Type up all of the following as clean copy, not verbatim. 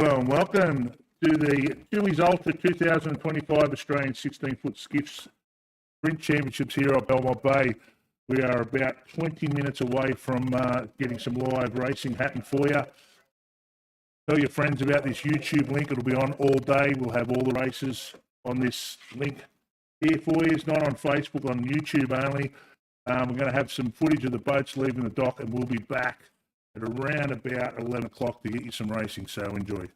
Well, and welcome to the Dewey's Ultra 2025 Australian 16-foot Skiff Sprint Championships here at Belmont Bay. We are about 20 minutes away from getting some live racing happening for you. Tell your friends about this YouTube link. It'll be on all day. We'll have all the races on this link here for you. It's not on Facebook, on YouTube only. We're going to have some footage of the boats leaving the dock, and we'll be back at around about 11 o'clock to get you some racing, so enjoy.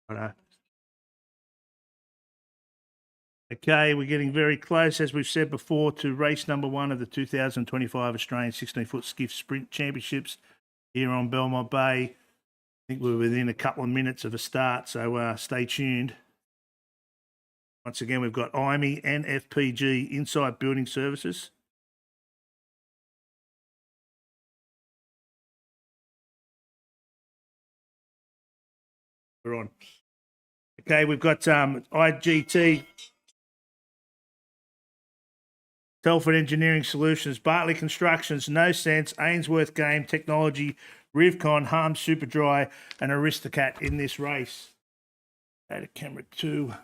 Righto. Okay, we're getting very close, as we've said before, to race number 1 of the 2025 Australian 16-foot Skiff Sprint Championships here on Belmont Bay. I think we're within a couple of minutes of a start, so stay tuned. Once again, we've got IME and FPG Inside Building Services. We're on. Okay, we've got IGT, Telford Engineering Solutions, Bartley Constructions, No Sense, Ainsworth Game Technology, Rivcon, Harm Superdry, and Aristocat in this race. Go to camera 2.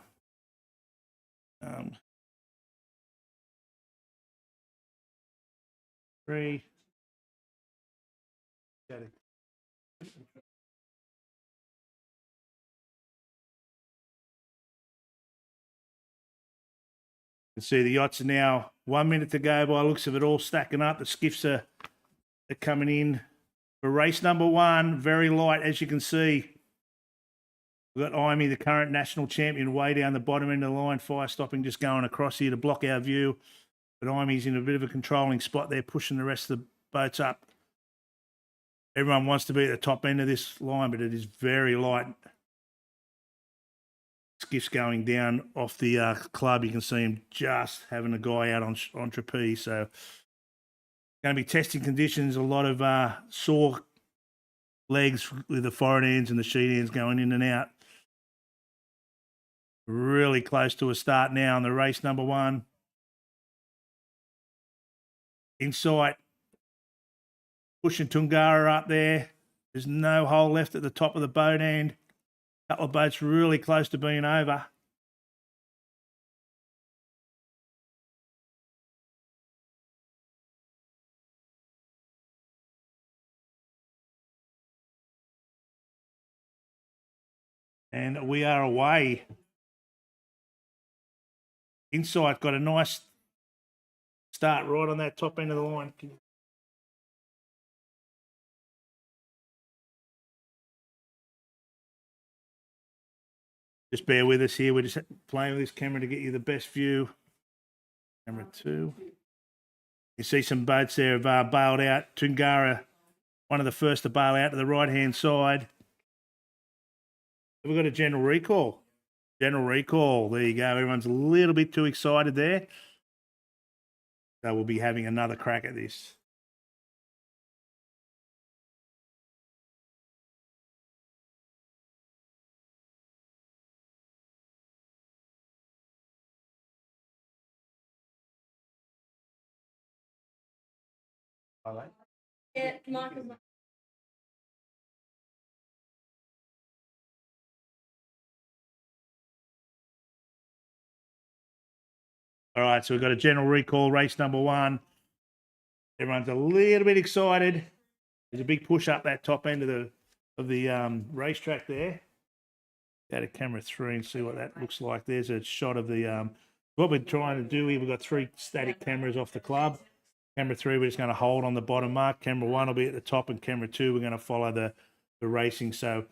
Three. You can see the yachts are now 1 minute to go by looks of it, all stacking up. The skiffs are coming in for race number 1. Very light, as you can see. We've got IME, the current national champion, way down the bottom end of the line. Fire stopping just going across here to block our view. But IME's in a bit of a controlling spot there, pushing the rest of the boats up. Everyone wants to be at the top end of this line, but it is very light. Skiff's going down off the club. You can see him just having a guy out on trapeze. So going to be testing conditions. A lot of sore legs with the forward ends and the sheet ends going in and out. Really close to a start now on the race number 1. Insight pushing Tungara up there. There's no hole left at the top of the boat end. A couple of boats really close to being over. And we are away. Insight got a nice start right on that top end of the line. Just bear with us here. We're just playing with this camera to get you the best view. Camera 2. You see some boats there have bailed out. Tungara, one of the first to bail out to the right-hand side. We've got a general recall. General recall. There you go. Everyone's a little bit too excited there. So we'll be having another crack at this. All right. Yeah, Michael's. All right, so we've got a general recall, race number 1. Everyone's a little bit excited. There's a big push up that top end of the racetrack there. Go to camera 3 and see what that looks like. There's a shot of the what we're trying to do here. We've got 3 static cameras off the club. Camera 3, we're just going to hold on the bottom mark. Camera 1 will be at the top, and camera 2, we're going to follow the racing. So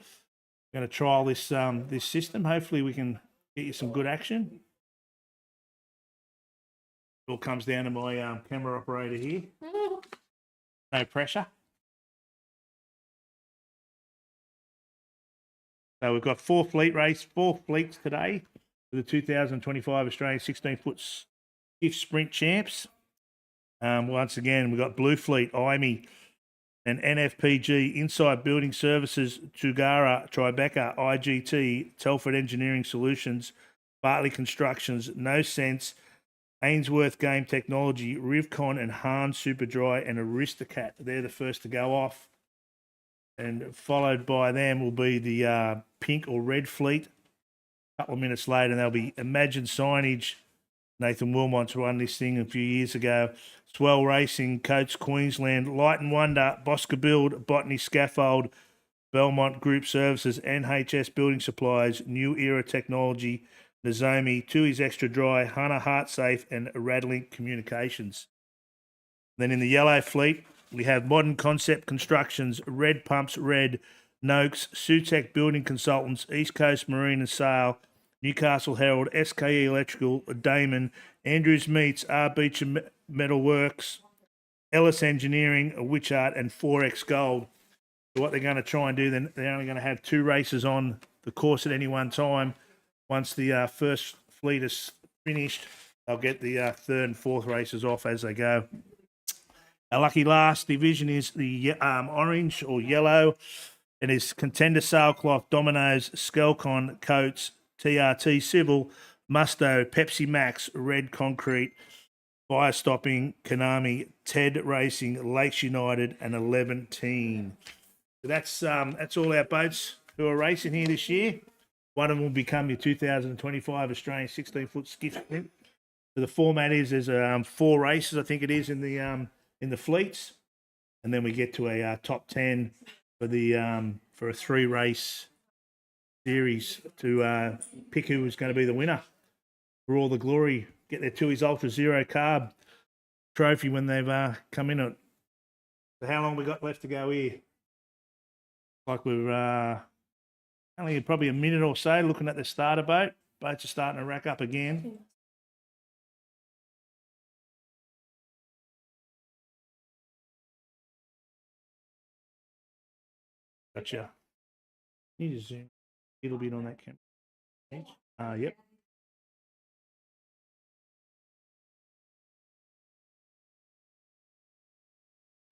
we're going to trial this this system. Hopefully, we can get you some good action. It all comes down to my camera operator here. No pressure. So we've got 4 fleets today for the 2025 Australian 16-foot Skiff Sprint Champs. Once again, we've got Blue Fleet, IME, and NFPG, Inside Building Services, Tugara, Tribeca, IGT, Telford Engineering Solutions, Bartley Constructions, No Sense, Ainsworth Game Technology, Rivcon, and Hahn Superdry, and Aristocat. They're the first to go off. And followed by them will be the pink or red fleet. A couple of minutes later, there'll be Imagine Signage. Nathan Wilmot's won this thing a few years ago. Swell Racing, Coates Queensland, Light and Wonder, Bosca Build, Botany Scaffold, Belmont Group Services, NHS Building Supplies, New Era Technology, Nozomi, Tui's Extra Dry, Hana Heartsafe, and Radlink Communications. Then in the yellow fleet, we have Modern Concept Constructions, Red Pumps Red, Noakes, Sutec Building Consultants, East Coast Marine and Sail, Newcastle Herald, SKE Electrical, Damon, Andrews Meats, R. Beecher Metal Works, Ellis Engineering, Witchart, and 4X Gold. So what they're going to try and do, then they're only going to have 2 races on the course at any one time. Once the first fleet is finished, they'll get the 3rd and 4th races off as they go. Our lucky last division is the orange or yellow. It is Contender Sailcloth, Domino's, Skelcon, Coates, TRT Civil, Musto, Pepsi Max, Red Concrete, Fire Stopping, Konami, Ted Racing, Lakes United, and 11 Team. So that's all our boats who are racing here this year. One of them will become your 2025 Australian 16-foot skiff sprint. So the format is there's 4 races, I think it is, in the fleets, and then we get to a top 10 for a 3-race series to pick who is going to be the winner for all the glory. Get their Tui's Ultra Zero Carb trophy when they've come in it. So how long we got left to go here? Like we're only probably a minute or so looking at the starter boat. Boats are starting to rack up again. Gotcha. You just zoom a little bit on that camera. Yep.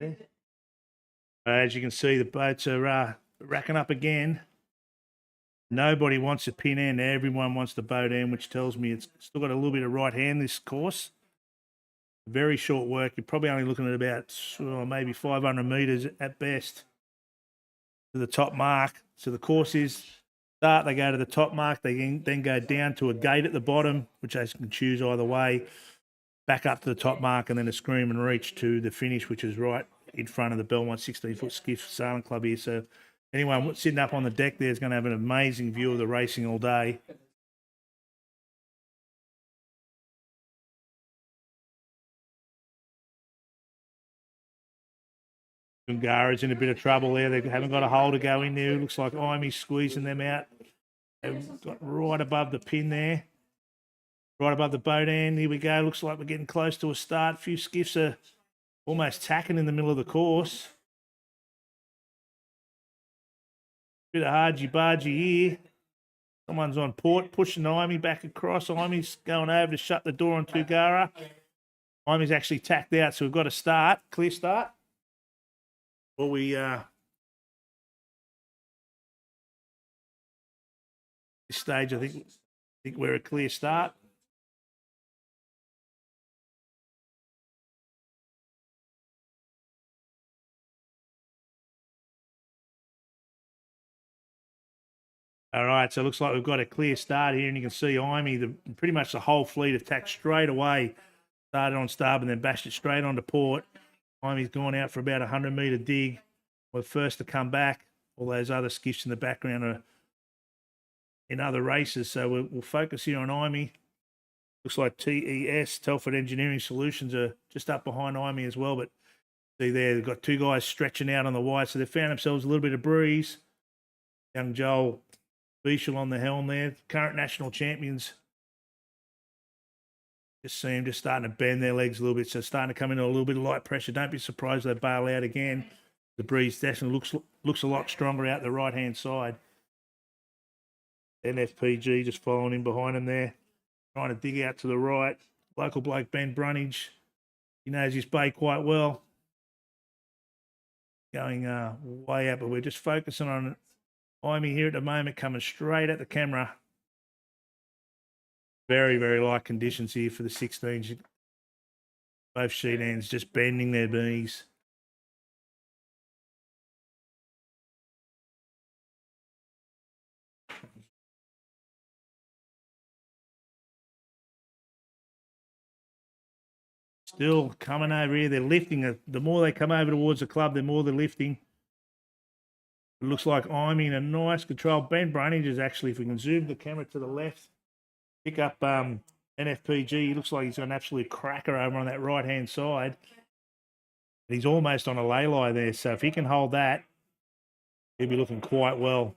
There. As you can see, the boats are racking up again. Nobody wants a pin end. Everyone wants the boat end, which tells me it's still got a little bit of right hand, this course. Very short work. You're probably only looking at about maybe 500 metres at best to the top mark. So the courses start, they go to the top mark. They then go down to a gate at the bottom, which they can choose either way, back up to the top mark, and then a scream and reach to the finish, which is right in front of the Belmont 16-foot Skiff Sailing Club here. So anyone sitting up on the deck there is going to have an amazing view of the racing all day. Gungara's in a bit of trouble there. They haven't got a hole to go in there. It looks like Imy's squeezing them out. They've got right above the pin there. Right above the boat end. Here we go. Looks like we're getting close to a start. A few skiffs are almost tacking in the middle of the course. Bit of argy-bargy here. Someone's on port, pushing Imy back across. Imy's going over to shut the door on Tugara. Imy's actually tacked out, so we've got a start. Clear start. Well, we this stage, I think we're a clear start. All right, so it looks like we've got a clear start here, and you can see Imy, pretty much the whole fleet attacked straight away. Started on starboard and then bashed it straight onto port. Imy's gone out for about a 100-metre dig. We're first to come back. All those other skiffs in the background are in other races, so we'll focus here on Imy. Looks like TES, Telford Engineering Solutions, are just up behind Imy as well, but see there, they've got 2 guys stretching out on the wide, so they've found themselves a little bit of breeze. Young Joel Bichel on the helm there, current national champions. Just see them just starting to bend their legs a little bit, so starting to come into a little bit of light pressure. Don't be surprised if they bail out again. The breeze definitely looks a lot stronger out the right-hand side. NFPG just following in behind them there, trying to dig out to the right. Local bloke Ben Brunnage, he knows his bay quite well. Going way out, but we're just focusing on Imy here at the moment, coming straight at the camera. Very, very light conditions here for the 16s. Both sheet ends just bending their bees. Still coming over here. They're lifting. The more they come over towards the club, the more they're lifting. It looks like Imy in a nice control. Ben Brunnage is actually, if we can zoom the camera to the left, pick up NFPG. He looks like he's got an absolute cracker over on that right-hand side. He's almost on a lay-lie there, so if he can hold that, He'll be looking quite well.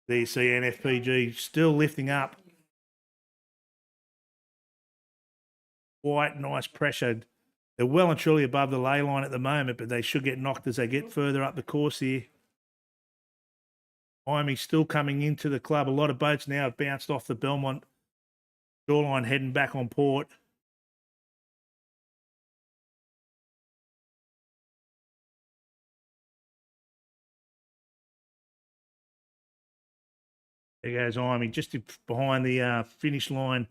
There you see NFPG still lifting up. Quite nice pressure. They're well and truly above the ley line at the moment, but they should get knocked as they get further up the course here. Imey's still coming into the club. A lot of boats now have bounced off the Belmont shoreline heading back on port. There goes Imey, just behind the finish line,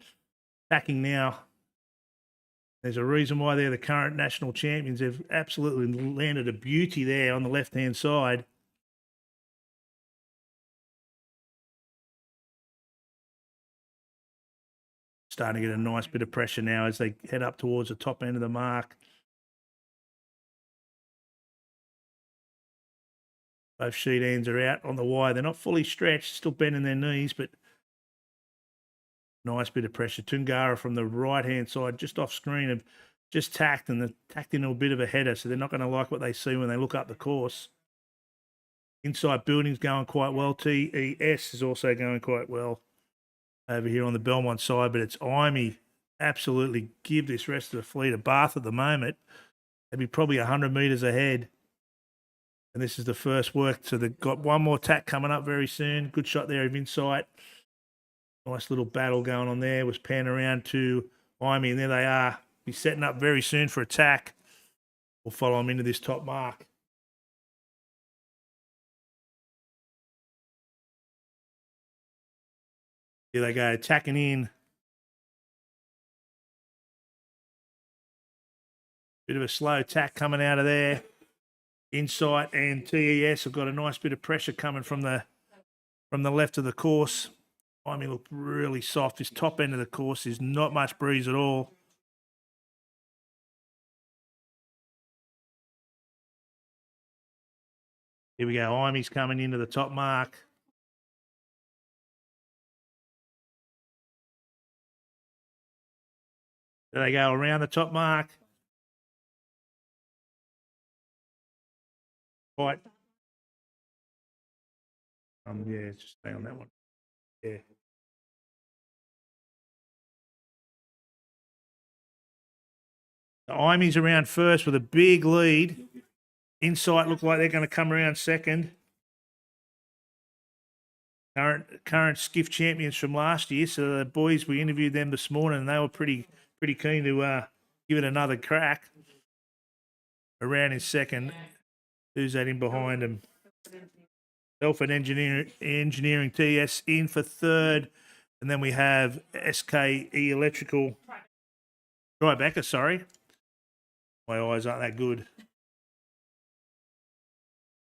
attacking now. There's a reason why they're the current national champions. They've absolutely landed a beauty there on the left-hand side. Starting to get a nice bit of pressure now as they head up towards the top end of the mark. Both sheet ends are out on the wire. They're not fully stretched, still bending their knees, but nice bit of pressure. Tungara from the right-hand side, just off screen, have just tacked, and they're tacked into a bit of a header, so they're not going to like what they see when they look up the course. Inside building's going quite well. TES is also going quite well over here on the Belmont side, but it's Imey absolutely give this rest of the fleet a bath at the moment. They'd be probably 100 metres ahead. And this is the first work. So they've got one more tack coming up very soon. Good shot there of Insight. Nice little battle going on there. Was panned around to Imey, and there they are. Be setting up very soon for attack. We'll follow them into this top mark. Here they go, attacking in. Bit of a slow tack coming out of there. Insight and TES have got a nice bit of pressure coming from the left of the course. Imey look really soft. This top end of the course is not much breeze at all. Here we go. Imey's coming into the top mark. There they go around the top mark. Right. Yeah, just stay on that one. Yeah. Imey's around first with a big lead. Insight look like they're going to come around second. Current Skiff champions from last year. So the boys, we interviewed them this morning, and they were pretty keen to give it another crack. Around in second. Who's that in behind them? Belford Engineering TS in for third. And then we have SKE Electrical. Tribeca, sorry. My eyes aren't that good.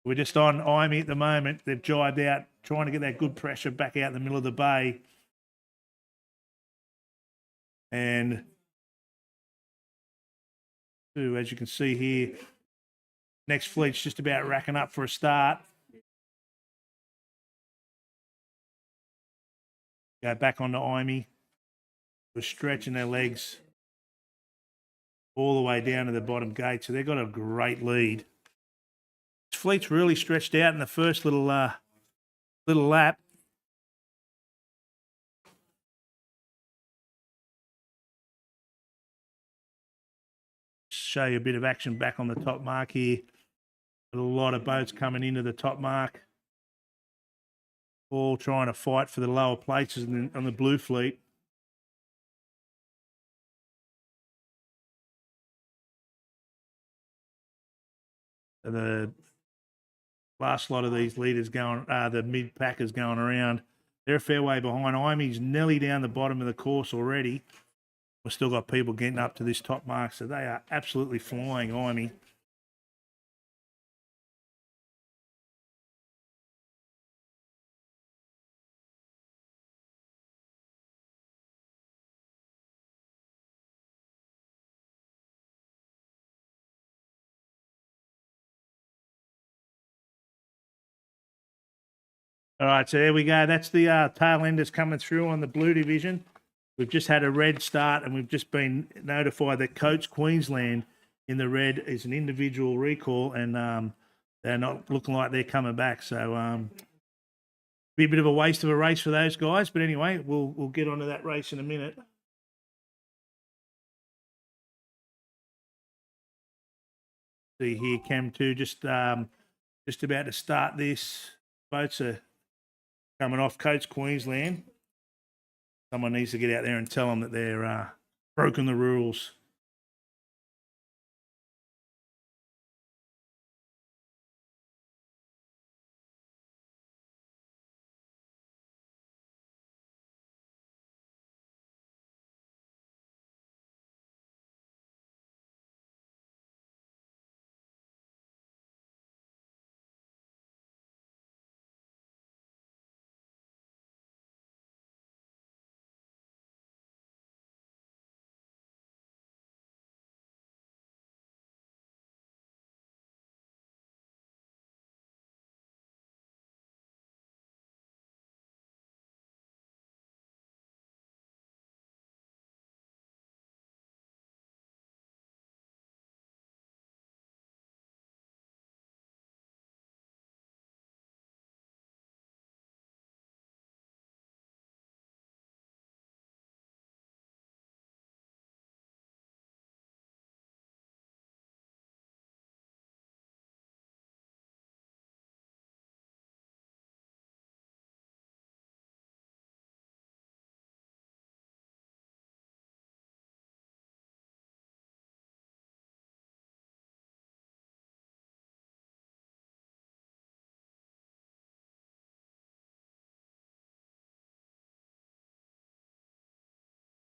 We're just on Imey at the moment. They've jibed out, trying to get that good pressure back out in the middle of the bay. And as you can see here, next fleet's just about racking up for a start. Go back onto Imey. We're stretching their legs all the way down to the bottom gate. So they've got a great lead. This fleet's really stretched out in the first little lap. Show you a bit of action back on the top mark here. A lot of boats coming into the top mark. All trying to fight for the lower places on the blue fleet. And the last lot of these leaders going, the mid packers going around. They're a fair way behind. Imey's nearly down the bottom of the course already. We've still got people getting up to this top mark, so they are absolutely flying, Imey. All right, so there we go. That's the tail enders coming through on the blue division. We've just had a red start, and we've just been notified that Coates Queensland in the red is an individual recall, and they're not looking like they're coming back. So be a bit of a waste of a race for those guys. But anyway, we'll get onto that race in a minute. See here, Cam 2 just about to start this. Boats are coming off Coates Queensland. Someone needs to get out there and tell them that they're broken the rules.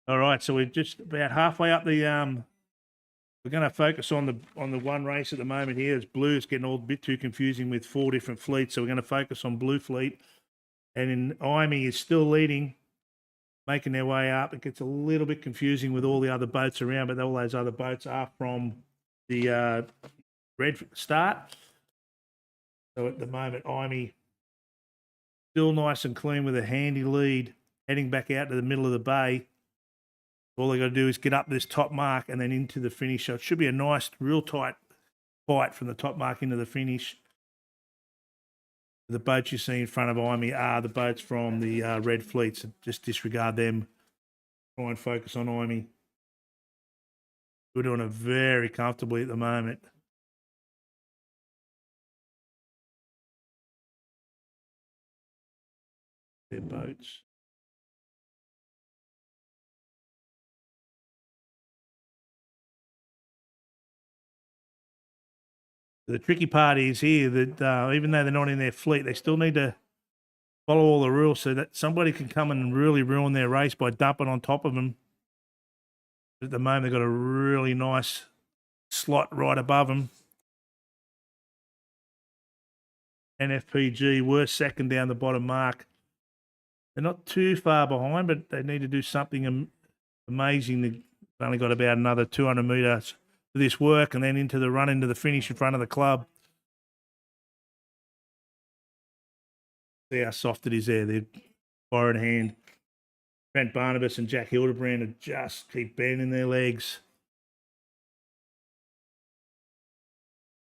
All right, so we're just about halfway up the. We're going to focus on the one race at the moment here. It's blue. It's getting all a bit too confusing with 4 different fleets, so we're going to focus on blue fleet. And in Imey is still leading, making their way up. It gets a little bit confusing with all the other boats around, but all those other boats are from the red start. So at the moment, Imey still nice and clean with a handy lead, heading back out to the middle of the bay. All they got to do is get up this top mark and then into the finish. So it should be a nice, real tight fight from the top mark into the finish. The boats you see in front of Imey are the boats from the red fleet. So just disregard them. Try and focus on Imey. We're doing it very comfortably at the moment. Their boats. The tricky part is here that even though they're not in their fleet, they still need to follow all the rules so that somebody can come in and really ruin their race by dumping on top of them. At the moment, they've got a really nice slot right above them. NFPG were second down the bottom mark. They're not too far behind, but they need to do something amazing. They've only got about another 200 metres for this work and then into the run into the finish in front of the club. See how soft it is there. They're fire in hand. Trent Barnabas and Jack Hildebrand just keep bending their legs.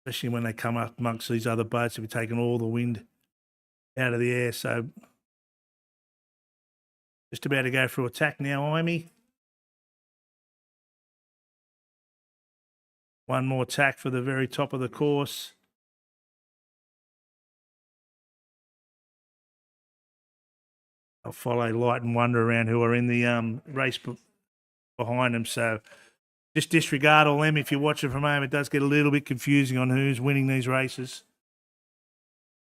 Especially when they come up amongst these other boats, they'll be taking all the wind out of the air. So just about to go through attack now, Imey. One more tack for the very top of the course. I'll follow Light and Wonder around who are in the race behind them. So just disregard all them if you're watching from home. It does get a little bit confusing on who's winning these races.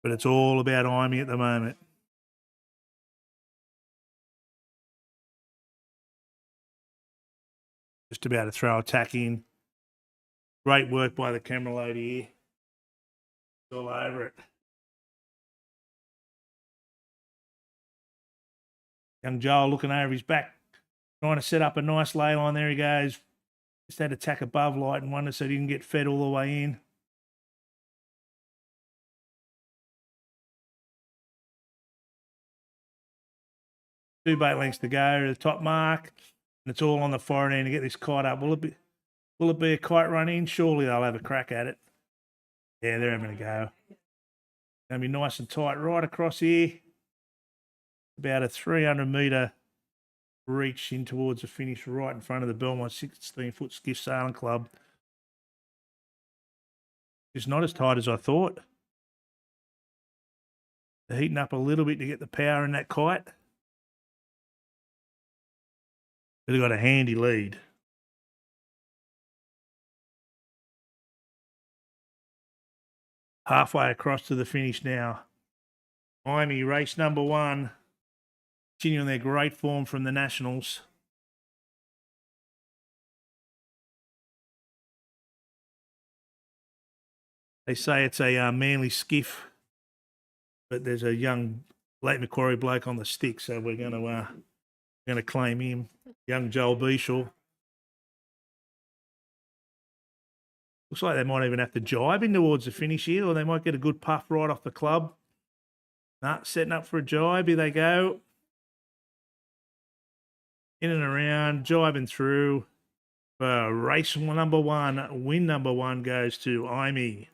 But it's all about Imey at the moment. Just about to throw a tack in. Great work by the camera lady here. It's all over it. Young Joel looking over his back, trying to set up a nice lay line. There he goes. Just had a tack above Light and Wonder so he didn't get fed all the way in. 2 boat lengths to go to the top mark, and it's all on the forward end to get this kite up. Will it be a kite run in? Surely they'll have a crack at it. Yeah, they're having a go. Going to be nice and tight right across here. About a 300-metre reach in towards the finish right in front of the Belmont 16-foot Skiff Sailing Club. It's not as tight as I thought. They're heating up a little bit to get the power in that kite. But they've got a handy lead. Halfway across to the finish now. Miami, race number 1. Continuing their great form from the Nationals. They say it's a Manly skiff, but there's a young Lake Macquarie bloke on the stick, so we're going to claim him. Young Joel Beashall. Looks like they might even have to jibe in towards the finish here, or they might get a good puff right off the club. Nah, setting up for a jibe. Here they go. In and around, jibing through. Race number 1, win number 1 goes to Amy.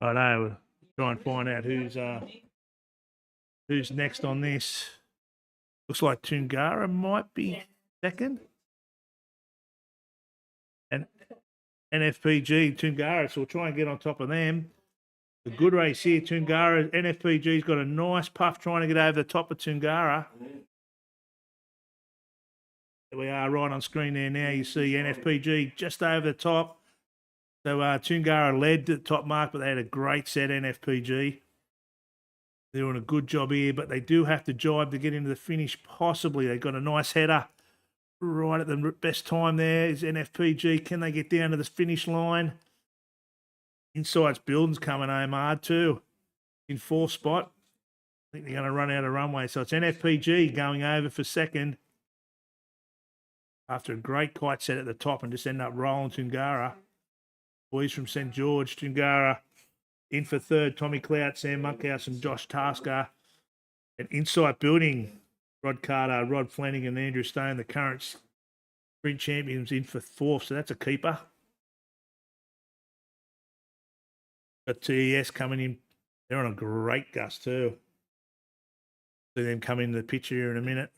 I know. We'll try and find out who's next on this. Looks like Toongarra might be second. And NFPG, Toongarra, so we'll try and get on top of them. A good race here, Toongarra. NFPG's got a nice puff trying to get over the top of Toongarra. There we are right on screen there now. You see NFPG just over the top. So Toongarra led to the top mark, but they had a great set, NFPG. They're doing a good job here, but they do have to jibe to get into the finish, possibly. They've got a nice header right at the best time there is NFPG. Can they get down to the finish line? Inside's Building's coming home hard too. In 4th spot. I think they're going to run out of runway. So it's NFPG going over for second. After a great kite set at the top and just end up rolling Toongarra. Boys from St. George, Toongarra in for 3rd. Tommy Clout, Sam Monkhouse and Josh Tasker. And Insight Building, Rod Carter, Rod Flanagan and Andrew Stone, the current sprint champions, in for 4th. So that's a keeper. Got TES coming in. They're on a great gust too. See them come into the picture here in a minute.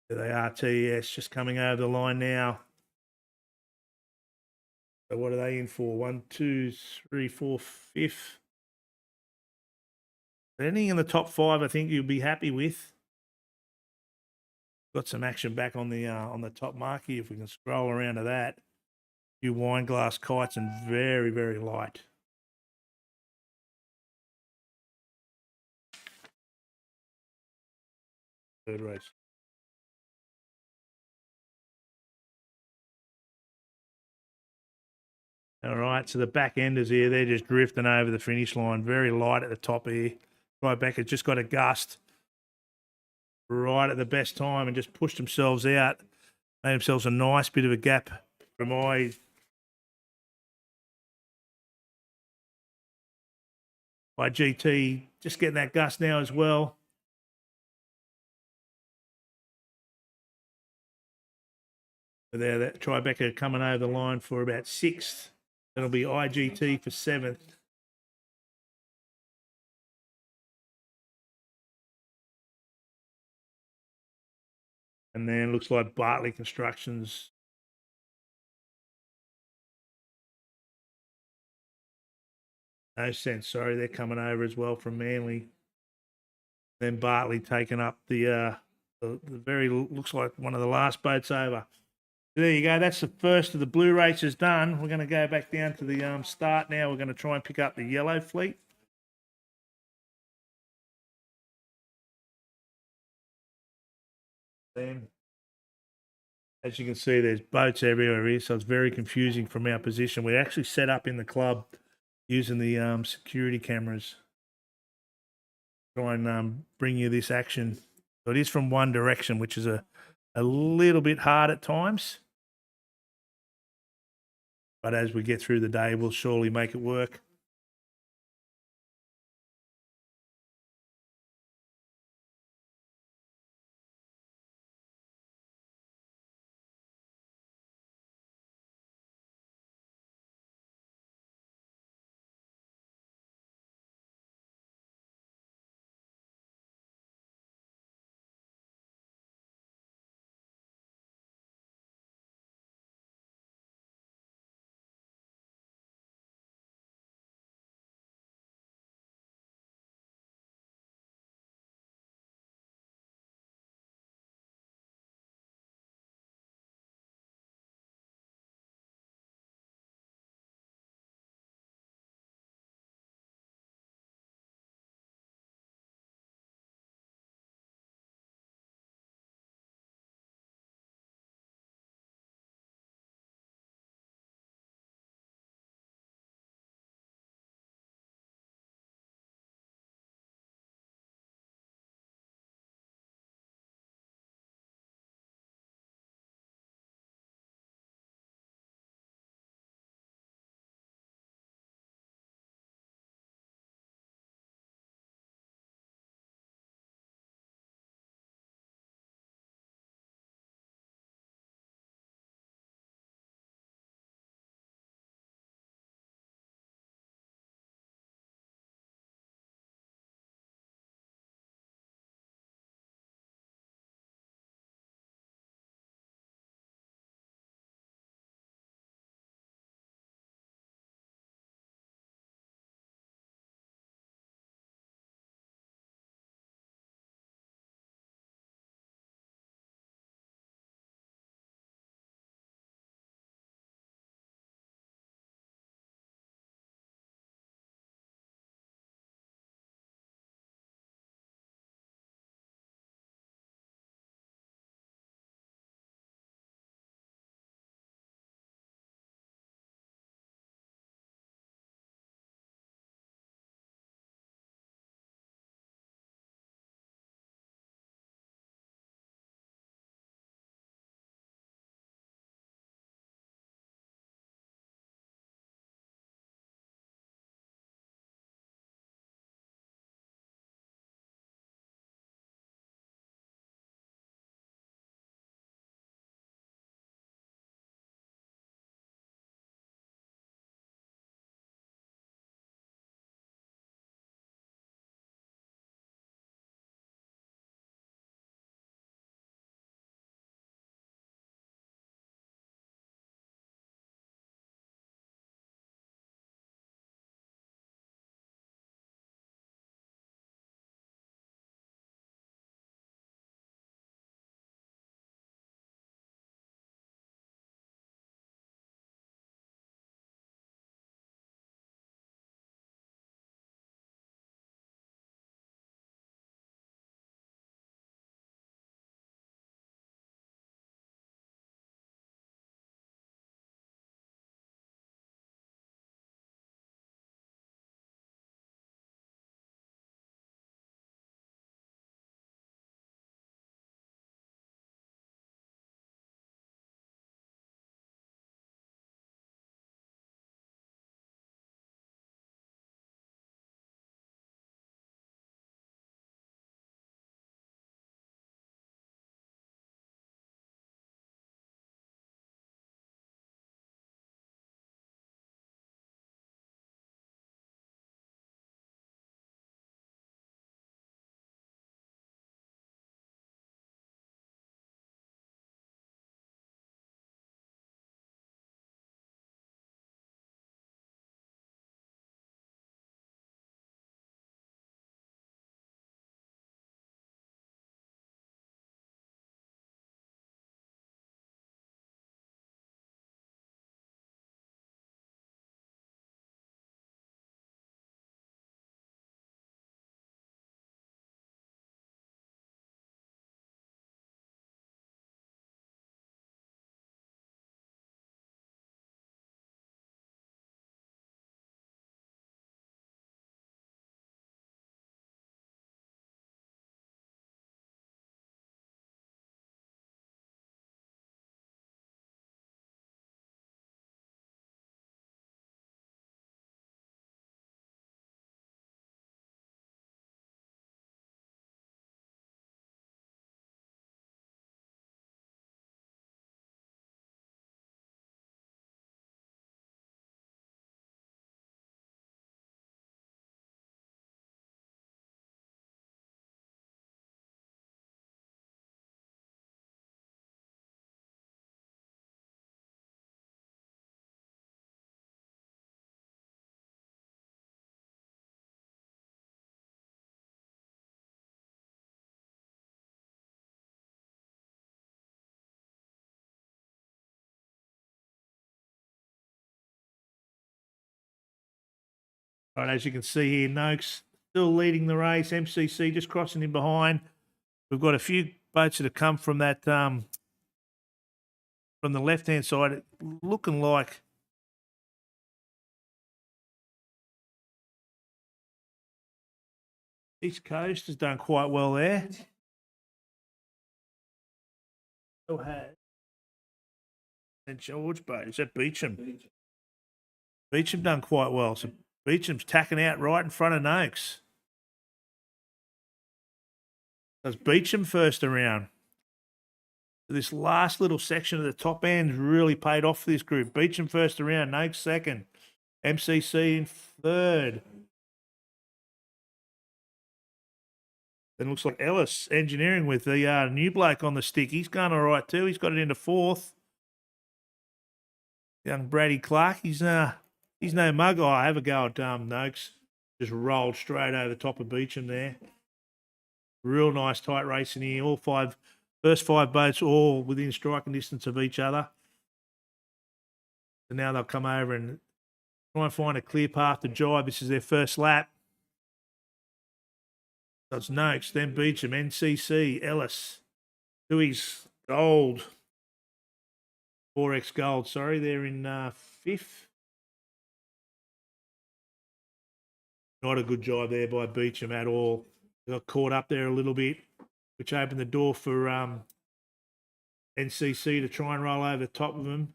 There they are, TES, just coming over the line now. So what are they in for? 1, 2, 3, 4, 5th. Anything in the top 5, I think you'll be happy with. Got some action back on the top mark here. If we can scroll around to that. A few wine glass kites and very, very light. Third race. All right, so the back enders here, they're just drifting over the finish line. Very light at the top here. Right back, it's just got a gust right at the best time and just pushed themselves out. Made themselves a nice bit of a gap from by GT. Just getting that gust now as well. But there, that Tribeca coming over the line for about 6th. That'll be IGT for 7th. And then looks like Bartley Constructions. No sense, sorry, they're coming over as well from Manly. Then Bartley taking up the very, looks like one of the last boats over. There you go. That's the first of the blue races done. We're going to go back down to the start now. We're going to try and pick up the yellow fleet. Then, as you can see, there's boats everywhere here, so it's very confusing from our position. We're actually set up in the club using the security cameras. Try and bring you this action. So it is from one direction, which is a little bit hard at times. But as we get through the day, we'll surely make it work. All right, as you can see here, Noakes still leading the race. MCC just crossing in behind. We've got a few boats that have come from that from the left-hand side, looking like East Coast has done quite well there. So has St George boat. Is that Beecham? Beecham done quite well. So Beecham's tacking out right in front of Noakes. That's Beecham first around. This last little section of the top end really paid off for this group. Beecham first around, Noakes second. MCC in third. Then looks like Ellis Engineering with the new bloke on the stick. He's going all right too. He's got it into fourth. Young Brady Clark. He's no mug. Oh, I have a go at Noakes. Just rolled straight over the top of Beecham there. Real nice tight racing here. First five boats all within striking distance of each other. So now they'll come over and try and find a clear path to drive. This is their first lap. So it's Noakes, then Beecham, NCC, Ellis, Tui's Gold, 4X Gold, sorry, they're in fifth. Not a good drive there by Beecham at all. They got caught up there a little bit, which opened the door for NCC to try and roll over the top of them.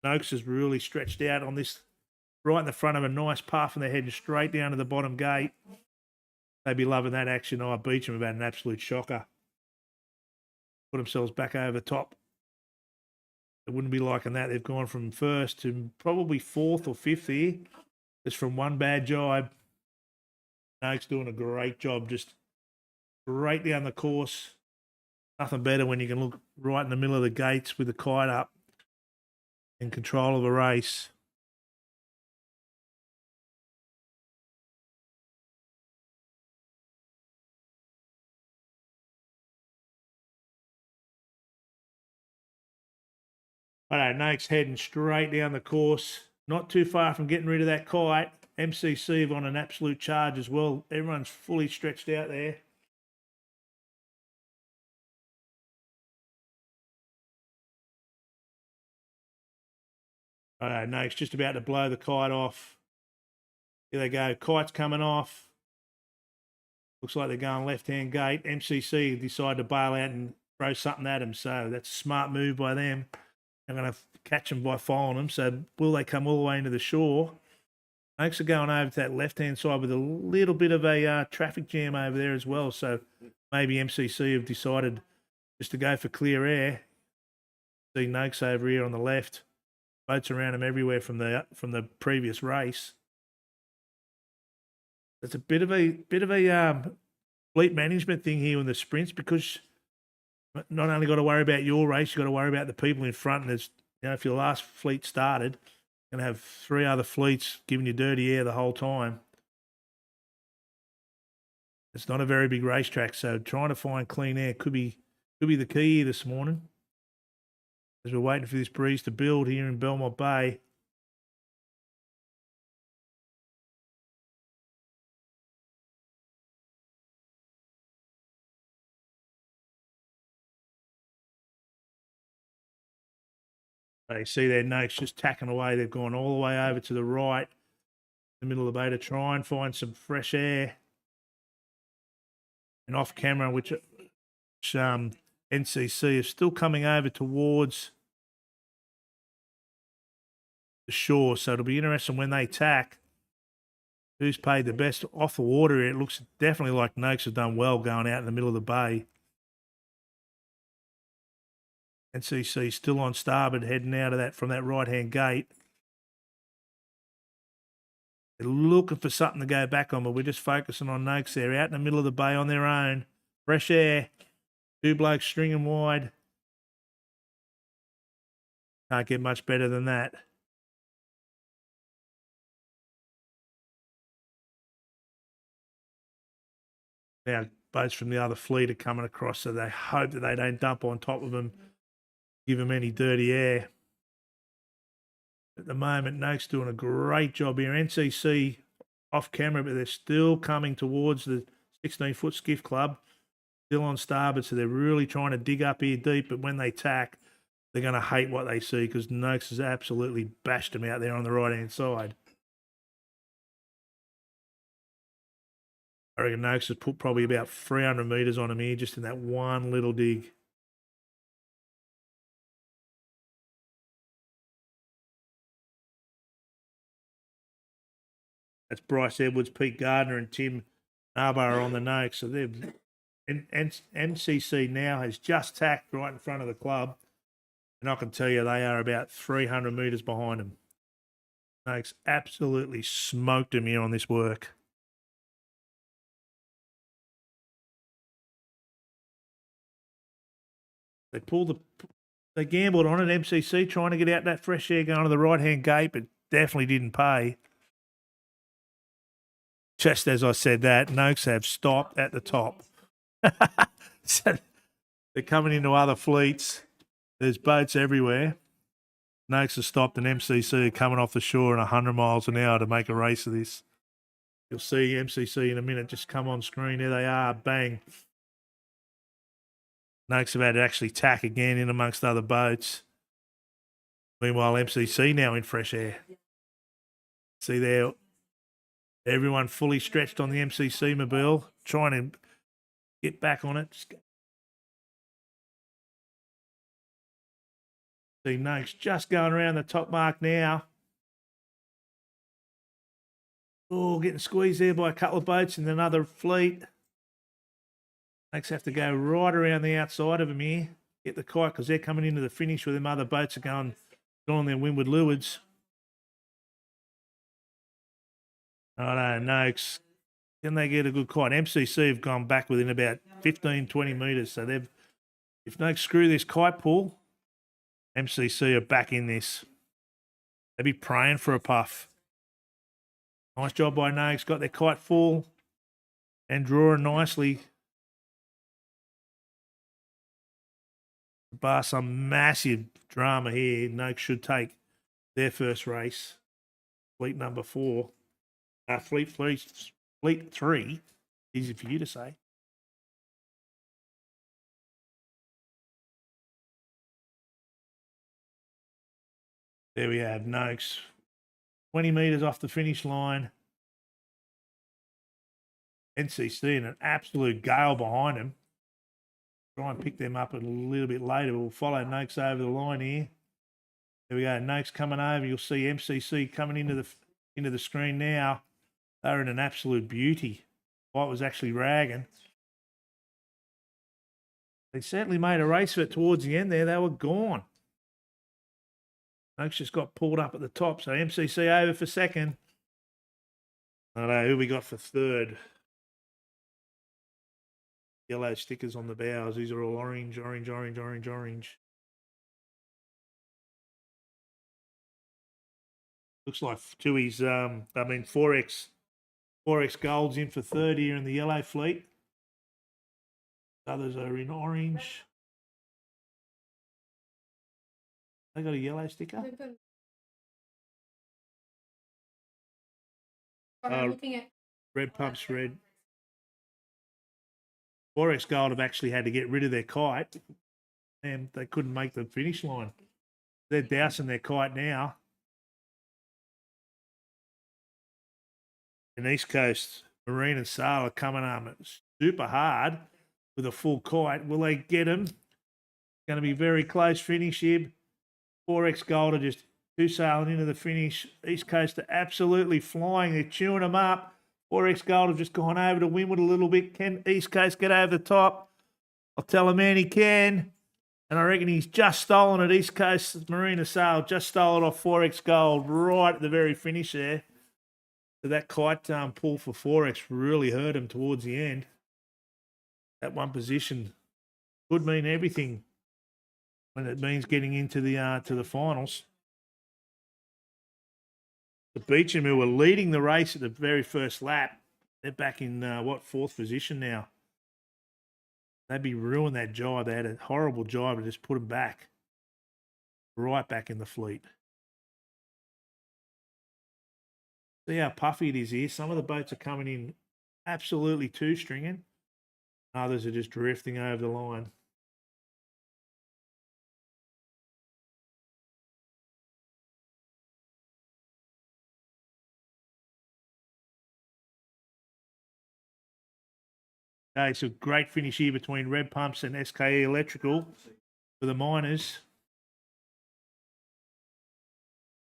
Noakes is really stretched out on this, right in the front of a nice path, and they're heading straight down to the bottom gate. They'd be loving that action. Oh, Beecham have had an absolute shocker. Put themselves back over the top. They wouldn't be liking that. They've gone from first to probably fourth or fifth here, just from one bad jibe. Noakes doing a great job, just right down the course. Nothing better when you can look right in the middle of the gates with the kite up, in control of a race. All right, Noakes heading straight down the course. Not too far from getting rid of that kite. MCC on an absolute charge as well. Everyone's fully stretched out there. All right, Noakes just about to blow the kite off. Here they go. Kite's coming off. Looks like they're going left-hand gate. MCC decided to bail out and throw something at them. So that's a smart move by them. They're going to catch them by following them. So will they come all the way into the shore? Noakes are going over to that left-hand side with a little bit of a traffic jam over there as well. So maybe MCC have decided just to go for clear air. See Noakes over here on the left. Boats around them everywhere from the previous race. It's a bit of a fleet management thing here in the sprints, because not only got to worry about your race, you got to worry about the people in front. And there's, if your last fleet started, you're going to have three other fleets giving you dirty air the whole time. It's not a very big racetrack, so trying to find clean air could be the key here this morning, as we're waiting for this breeze to build here in Belmont Bay. You see their Noakes just tacking away. They've gone all the way over to the right, the middle of the bay, to try and find some fresh air. And off camera, which NCC is still coming over towards the shore. So it'll be interesting when they tack, who's paid the best off the water. It looks definitely like Noakes have done well going out in the middle of the bay. NCC still on starboard, heading out of that from that right-hand gate. They're looking for something to go back on, but we're just focusing on Noakes there, out in the middle of the bay on their own. Fresh air, two blokes stringing wide. Can't get much better than that. Now, boats from the other fleet are coming across, so they hope that they don't dump on top of them, give them any dirty air. At the moment, Noakes doing a great job here. NCC off camera, but they're still coming towards the 16-foot skiff club, still on starboard, so they're really trying to dig up here deep, but when they tack, they're going to hate what they see because Noakes has absolutely bashed them out there on the right-hand side. I reckon Noakes has put probably about 300 metres on him here just in that one little dig. That's Bryce Edwards, Pete Gardner, and Tim Narborough on the Noakes. So they've and MCC now has just tacked right in front of the club, and I can tell you they are about 300 metres behind them. Noakes absolutely smoked him here on this work. They gambled on it, MCC, trying to get out that fresh air going to the right-hand gate, but definitely didn't pay. Just as I said that, Noakes have stopped at the top. So they're coming into other fleets. There's boats everywhere. Noakes has stopped, and MCC are coming off the shore at 100 miles an hour to make a race of this. You'll see MCC in a minute just come on screen. There they are, bang. Noakes have had to actually tack again in amongst other boats. Meanwhile, MCC now in fresh air. See there, everyone fully stretched on the MCC mobile, trying to get back on it. See Noakes just going around the top mark now. Oh, getting squeezed there by a couple of boats and another fleet. Noakes have to go right around the outside of them here, get the kite, because they're coming into the finish where them other boats are going on their windward lewards. Righto, Noakes. Can they get a good kite? MCC have gone back within about 15, 20 metres. So they've, if Noakes screw this kite pull, MCC are back in this. They'd be praying for a puff. Nice job by Noakes. Got their kite full and drawing nicely. Bar some massive drama here. Noakes should take their first race. Fleet number 4. Fleet 3. Easy for you to say. There we have Noakes. 20 metres off the finish line. NCC in an absolute gale behind him. Try and pick them up a little bit later. We'll follow Noakes over the line here. There we go. Noakes coming over. You'll see MCC coming into the screen now. They're in an absolute beauty. White was actually ragging. They certainly made a race of it towards the end there. They were gone. Noakes just got pulled up at the top. So MCC over for second. I don't know who we got for third. Yellow stickers on the bows. These are all orange, orange, orange, orange, orange. Looks like Tui's, 4X Gold's in for third here in the yellow fleet. Others are in orange. They got a yellow sticker? I'm looking at Red pumps red. 4X Gold have actually had to get rid of their kite, and they couldn't make the finish line. They're dousing their kite now. And East Coast Marine and Sail are coming up super hard with a full kite. Will they get them? Going to be very close finish here. 4X Gold are just two sailing into the finish. East Coast are absolutely flying. They're chewing them up. 4X Gold have just gone over to windward a little bit. Can East Coast get over the top? I'll tell a man he can. And I reckon he's just stolen it. East Coast Marine and Sail just stole it off 4X Gold right at the very finish there. So that kite pull for 4X really hurt him towards the end. That one position could mean everything when it means getting into the to the finals. The Beecham, who were leading the race at the very first lap, they're back in fourth position now. They'd be ruined that jibe. They had a horrible jibe to just put them back, right back in the fleet. See how puffy it is here. Some of the boats are coming in absolutely two-stringing. Others are just drifting over the line. Okay, so great finish here between Red Pumps and SKE Electrical for the miners.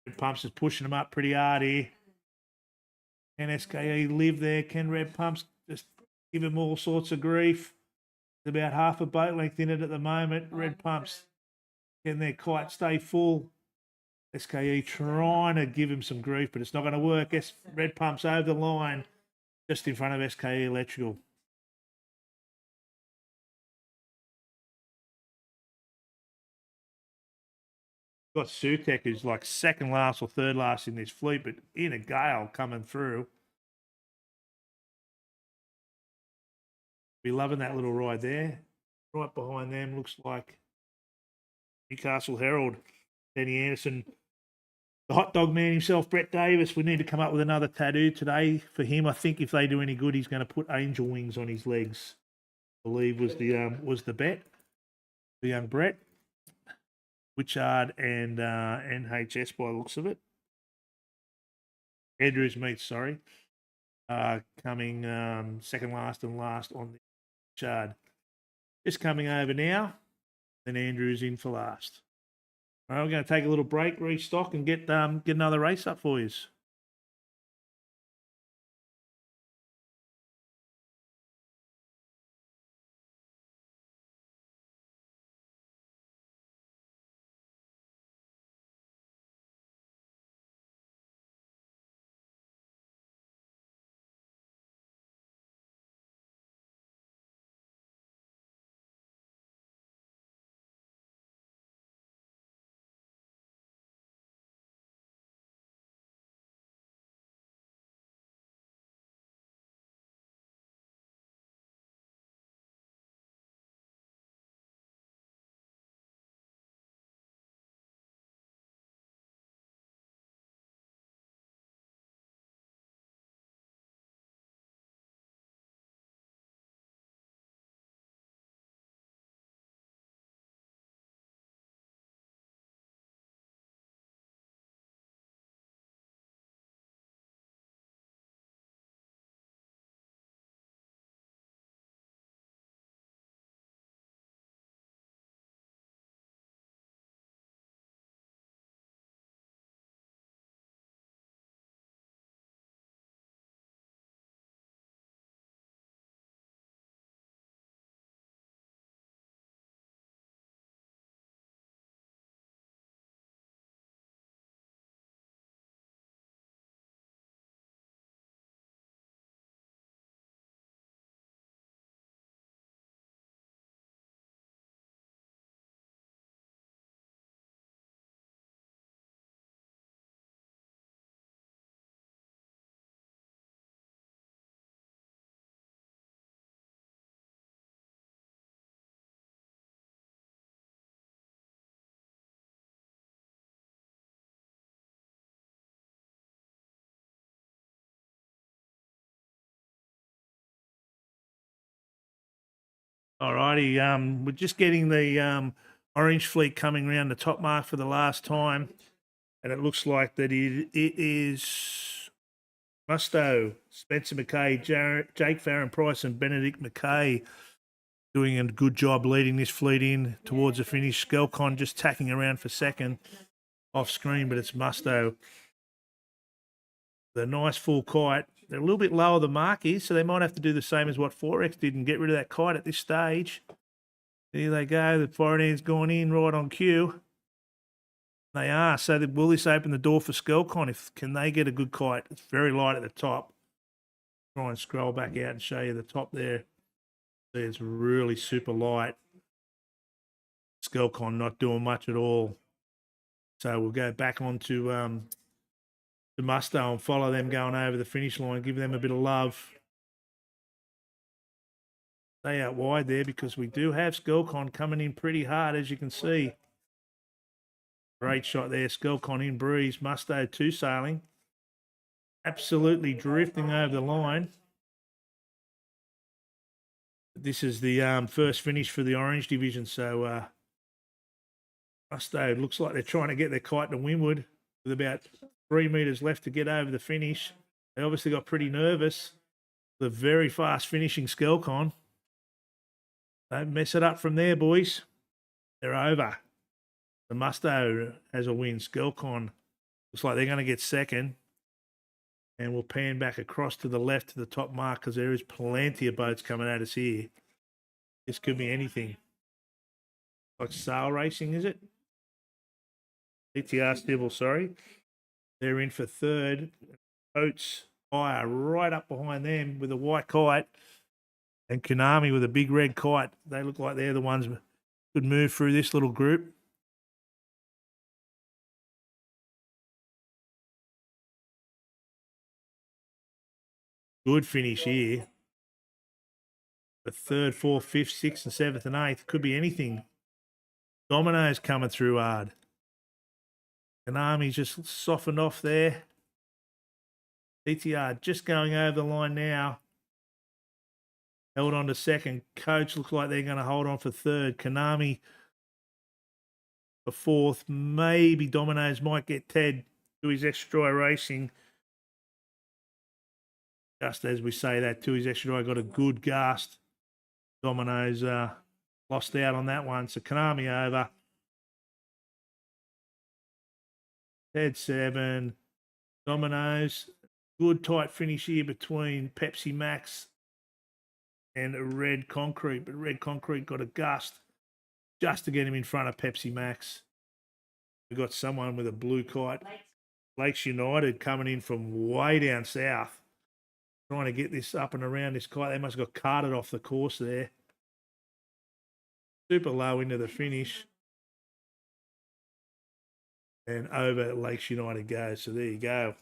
Red Pumps is pushing them up pretty hard here. Can SKE live there? Can Red Pumps just give him all sorts of grief? There's about half a boat length in it at the moment. Red Pumps, can their kite stay full? SKE trying to give him some grief, but it's not going to work. Red Pumps over the line just in front of SKE Electrical. Got Sutek, who's like second last or third last in this fleet, but in a gale coming through. Be loving that little ride there. Right behind them looks like Newcastle Herald, Danny Anderson, the hot dog man himself, Brett Davis. We need to come up with another tattoo today for him. I think if they do any good, he's going to put angel wings on his legs. I believe was the bet. The young Brett. Witchard and NHS by the looks of it. Andrews Meats, sorry. Coming second last and last on the Witchard. Just coming over now. Then Andrews in for last. All right, we're going to take a little break, restock, and get another race up for you. All righty. We're just getting the orange fleet coming around the top mark for the last time. And it looks like that it is Musto, Spencer McKay, Jake Farron Price, and Benedict McKay doing a good job leading this fleet in towards the finish. Skelcon just tacking around for second off screen, but it's Musto. The nice full kite. They're a little bit lower than mark is, so they might have to do the same as what Forex did and get rid of that kite at this stage. There they go. The foreign end's gone in right on cue. They are. So will this open the door for Skelcon? Can they get a good kite? It's very light at the top. Try and scroll back out and show you the top there. It's really super light. Skelcon not doing much at all. So we'll go back on to Musto and follow them going over the finish line, give them a bit of love. Stay out wide there because we do have Skelcon coming in pretty hard, as you can see. Great shot there, Skelcon in breeze, Musto two sailing. absolutely drifting over the line. This is the first finish for the Orange Division, so Musto looks like they're trying to get their kite to windward with about 3 metres left to get over the finish. They obviously got pretty nervous. The very fast finishing Skelcon. Don't mess it up from there, boys. They're over. The Musto has a win. Skelcon looks like they're going to get second. And we'll pan back across to the left to the top mark because there is plenty of boats coming at us here. This could be anything. Like sail racing, is it? CTR Stibble, sorry. They're in for third. Oates Fire right up behind them with a white kite. And Konami with a big red kite. They look like they're the ones who could move through this little group. Good finish here. The third, fourth, fifth, sixth, and seventh, and eighth. Could be anything. Domino's coming through hard. Konami's just softened off there. CTR just going over the line now. Held on to second. Coach looks like they're going to hold on for third. Konami for fourth. Maybe Domino's might get Ted to his extra dry racing. Just as we say that, to his extra dry, got a good gust. Domino's lost out on that one. So Konami over. Ted 7. Domino's. Good tight finish here between Pepsi Max and Red Concrete. But Red Concrete got a gust just to get him in front of Pepsi Max. We've got someone with a blue kite. Lakes United coming in from way down south. Trying to get this up and around this kite. They must have got carted off the course there. Super low into the finish. And over Lakes United goes. So there you go.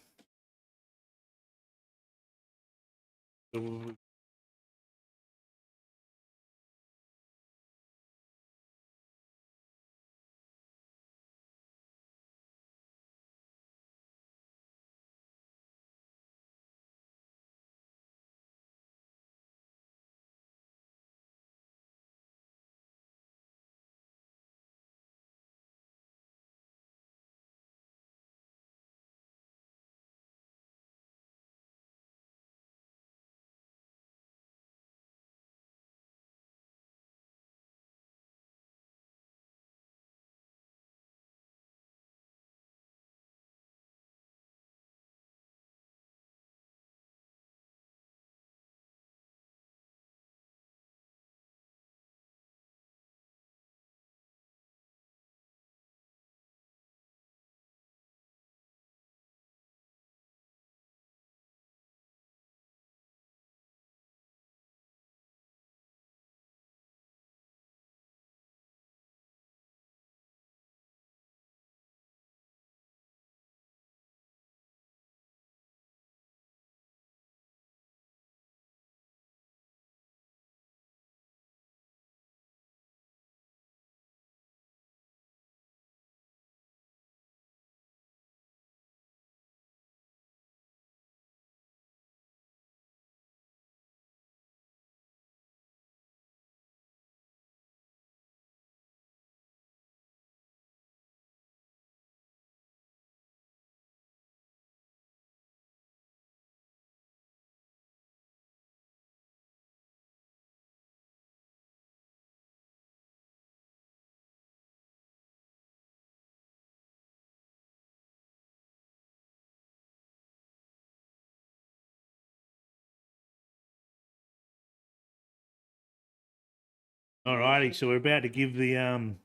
All righty, so we're about to give the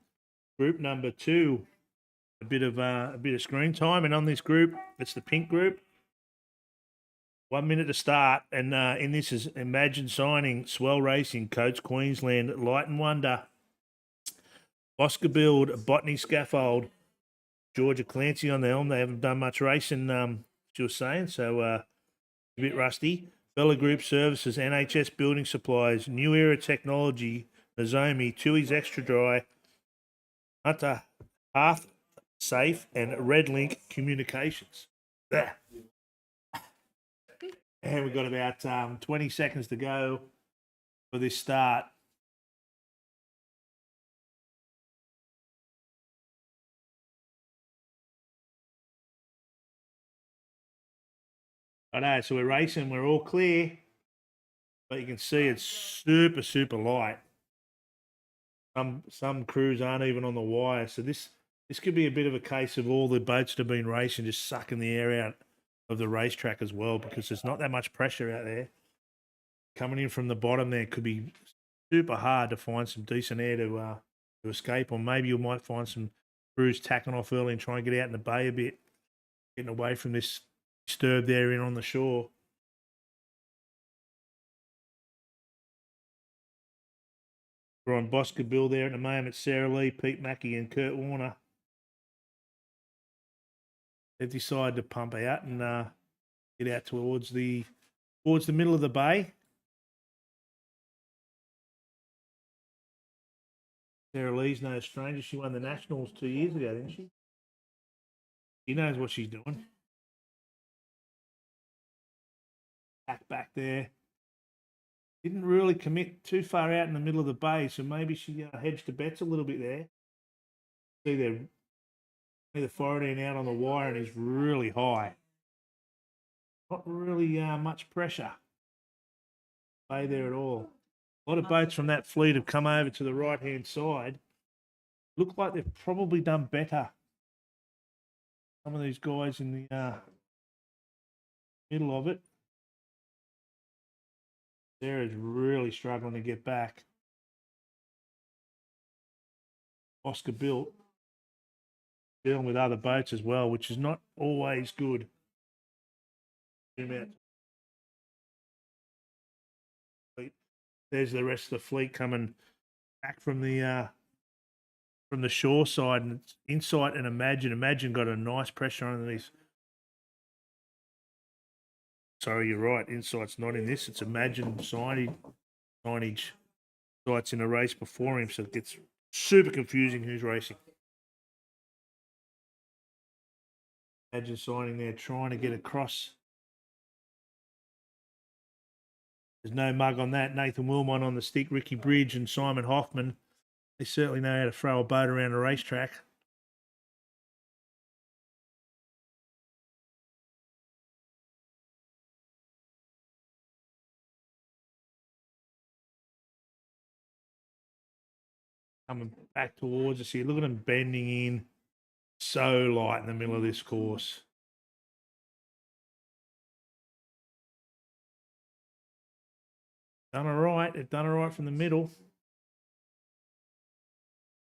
group number 2 a bit of screen time, and on this group, it's the pink group. 1 minute to start, and in this is Imagine Signing, Swell Racing, Coates Queensland, Light and Wonder, Oscar Build, Botany Scaffold, Georgia Clancy on the helm. They haven't done much racing, she was saying, so a bit rusty. Bella Group Services, NHS Building Supplies, New Era Technology, Nozomi, Tui's Extra Dry, Hunter Hearth Safe, and Red Link Communications. There. And we've got about 20 seconds to go for this start. I know, so we're racing, we're all clear, but you can see it's super, super light. Some crews aren't even on the wire, so this could be a bit of a case of all the boats that have been racing just sucking the air out of the racetrack as well, because there's not that much pressure out there. Coming in from the bottom there could be super hard to find some decent air to escape, or maybe you might find some crews tacking off early and try and get out in the bay a bit, getting away from this disturbed area on the shore. We're on Bosca Bill there at the moment. Sarah Lee, Pete Mackey and Kurt Warner. They've decided to pump out and get out towards the middle of the bay. Sarah Lee's no stranger. She won the Nationals 2 years ago, didn't she? She knows what she's doing. Back there. Didn't really commit too far out in the middle of the bay, so maybe she hedged the bets a little bit there. See the Floridian out on the wire and is really high. Not really much pressure. Bay there at all. A lot of boats from that fleet have come over to the right-hand side. Look like they've probably done better. Some of these guys in the middle of it. Sarah's really struggling to get back. Oscar built. Dealing with other boats as well, which is not always good. There's the rest of the fleet coming back from the shore side, and it's Insight and Imagine. Imagine got a nice pressure underneath. Sorry, you're right. Insight's not in this. It's Imagine signage. Insight's in a race before him, so it gets super confusing who's racing. Imagine signing there, trying to get across. There's no mug on that. Nathan Wilmot on the stick, Ricky Bridge and Simon Hoffman. They certainly know how to throw a boat around a racetrack. Coming back towards us here. Look at them bending in. So light in the middle of this course. Done all right. They've done all right from the middle.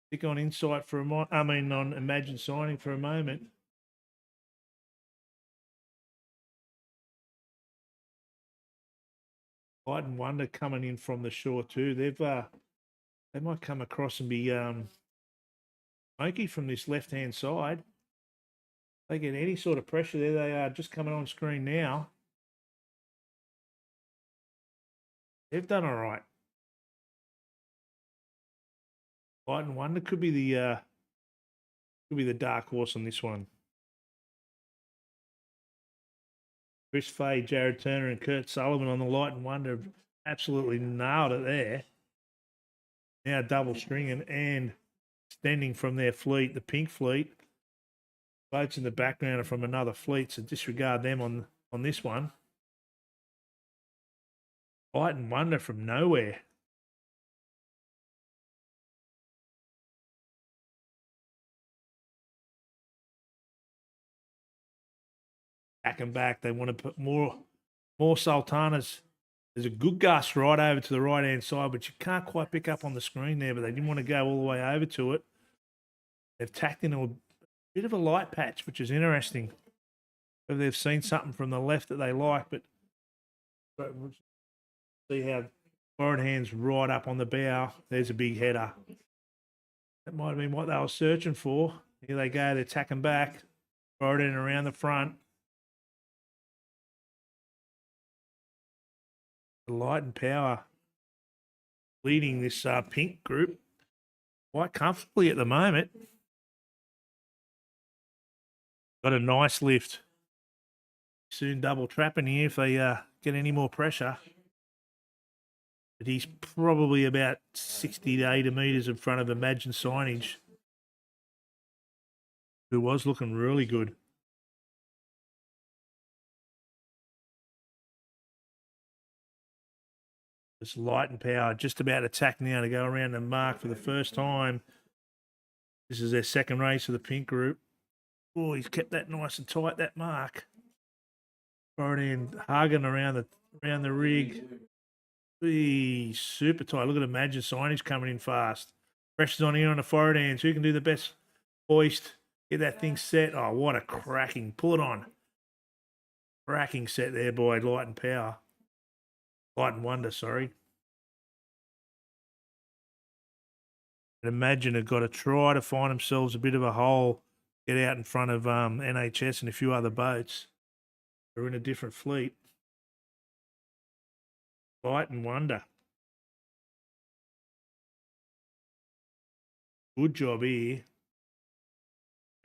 Stick on Insight for on Imagine signing for a moment. Light and Wonder coming in from the shore too. They might come across and be smoky from this left-hand side. If they get any sort of pressure there, they are just coming on screen now. They've done all right. Light and Wonder could be the dark horse on this one. Chris Fay, Jared Turner, and Kurt Sullivan on the Light and Wonder have absolutely nailed it there. Now double stringing and extending from their fleet, the pink fleet. Boats in the background are from another fleet, so disregard them on this one. Light and Wonder from nowhere. Back and back. They want to put more Sultanas. There's a good gust right over to the right-hand side, but you can't quite pick up on the screen there, but they didn't want to go all the way over to it. They've tacked into a bit of a light patch, which is interesting. If they've seen something from the left that they like, but see how forward hand's right up on the bow. There's a big header. That might have been what they were searching for. Here they go. They're tacking back. Forward and around the front. Light and Power leading this pink group quite comfortably at the moment. Got a nice lift. Soon double trapping here if they get any more pressure. But he's probably about 60 to 80 metres in front of Imagine Signage, who was looking really good. This Light and Power just about attack now to go around the mark for the first time. This is their second race of the pink group. Oh, he's kept that nice and tight, that mark. Floridian hugging around the rig. He's super tight. Look at Imagine Signage coming in fast. Pressure's on here on the Floridians. Who can do the best hoist? Get that thing set. Oh, what a cracking. Pull it on. Cracking set there by Light and Power. Light and Wonder, sorry. And Imagine have got to try to find themselves a bit of a hole, get out in front of NHS and a few other boats. They're in a different fleet. Light and Wonder. Good job here.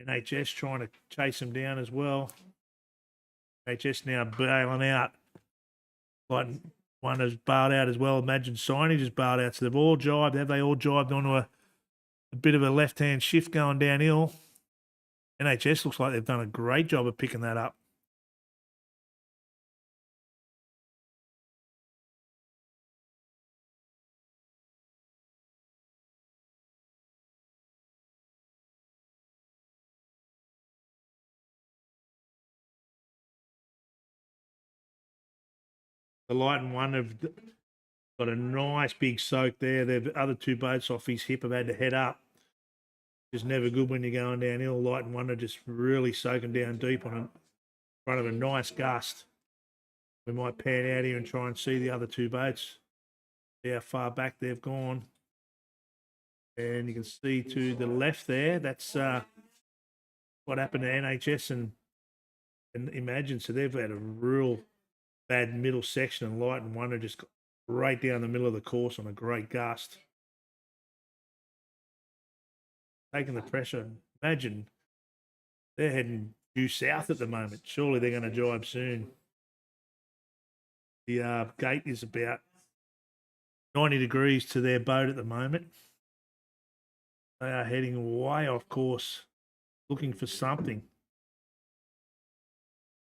NHS trying to chase them down as well. NHS now bailing out. Light and Wonder's bailed out as well. Imagine Signage is bailed out. So they've all jibed. Have they all jibed onto a bit of a left-hand shift going downhill? NHS looks like they've done a great job of picking that up. The Light and Wonder have got a nice big soak there. The other two boats off his hip have had to head up. It's never good when you're going downhill. Light and Wonder just really soaking down deep on in front of a nice gust. We might pan out here and try and see the other two boats. See how far back they've gone. And you can see to the left there, that's what happened to NHS and Imagine. So they've had a real bad middle section, and Light and Wonder just got right down the middle of the course on a great gust. Taking the pressure. Imagine they're heading due south at the moment. Surely they're going to jibe soon. The gate is about 90 degrees to their boat at the moment. They are heading way off course, looking for something.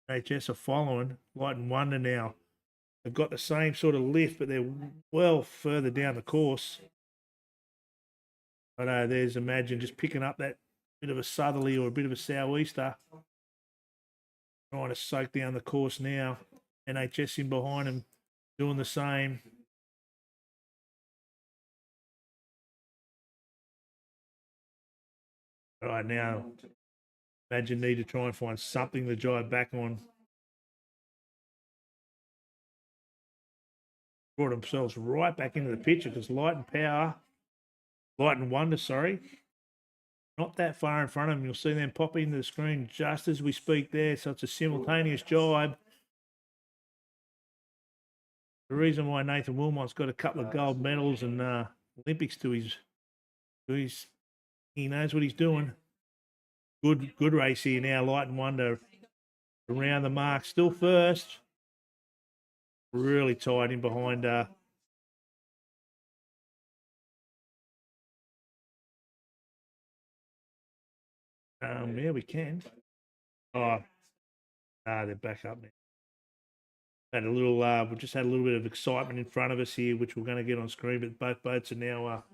HS are following. Light and Wonder now. They've got the same sort of lift, but they're well further down the course. But there's Imagine just picking up that bit of a southerly or a bit of a sou'easter. Trying to soak down the course now. NHS in behind him, doing the same. All right, now Imagine need to try and find something to drive back on. Brought themselves right back into the picture because Light and Wonder, sorry, not that far in front of them. You'll see them pop into the screen just as we speak there. So it's a simultaneous jibe. The reason why Nathan Wilmot's got a couple of gold medals and Olympics to his, he knows what he's doing. Good race here now. Light and Wonder around the mark, still first. Really tight in behind. There we can. They're back up now. Had a little. We just had a little bit of excitement in front of us here, which we're going to get on screen. But both boats are now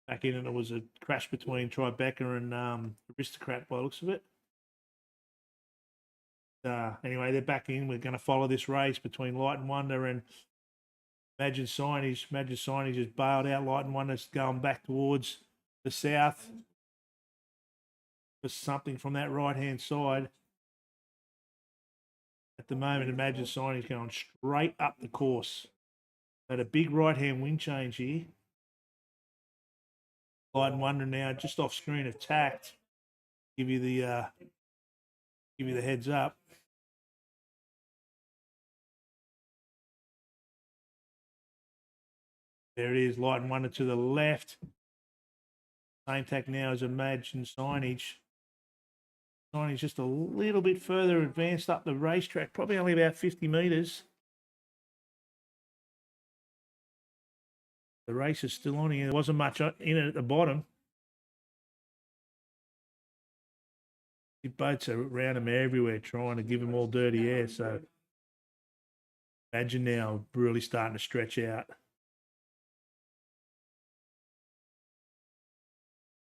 back in, and it was a crash between Tribeca and Aristocrat by the looks of it. Anyway, they're back in. We're going to follow this race between Light and Wonder and Imagine Signage. Imagine Signage is bailed out. Light and Wonder's going back towards the south for something from that right-hand side. At the moment, Imagine Signage going straight up the course. Had a big right-hand wind change here. Light and Wonder now just off screen attacked. Give you the heads up. There it is, Light and Wonder to the left. Same tack now as Imagine Signage. Signage just a little bit further advanced up the racetrack, probably only about 50 metres. The race is still on here. There wasn't much in it at the bottom. The boats are around him everywhere trying to give him all dirty air. So imagine now really starting to stretch out.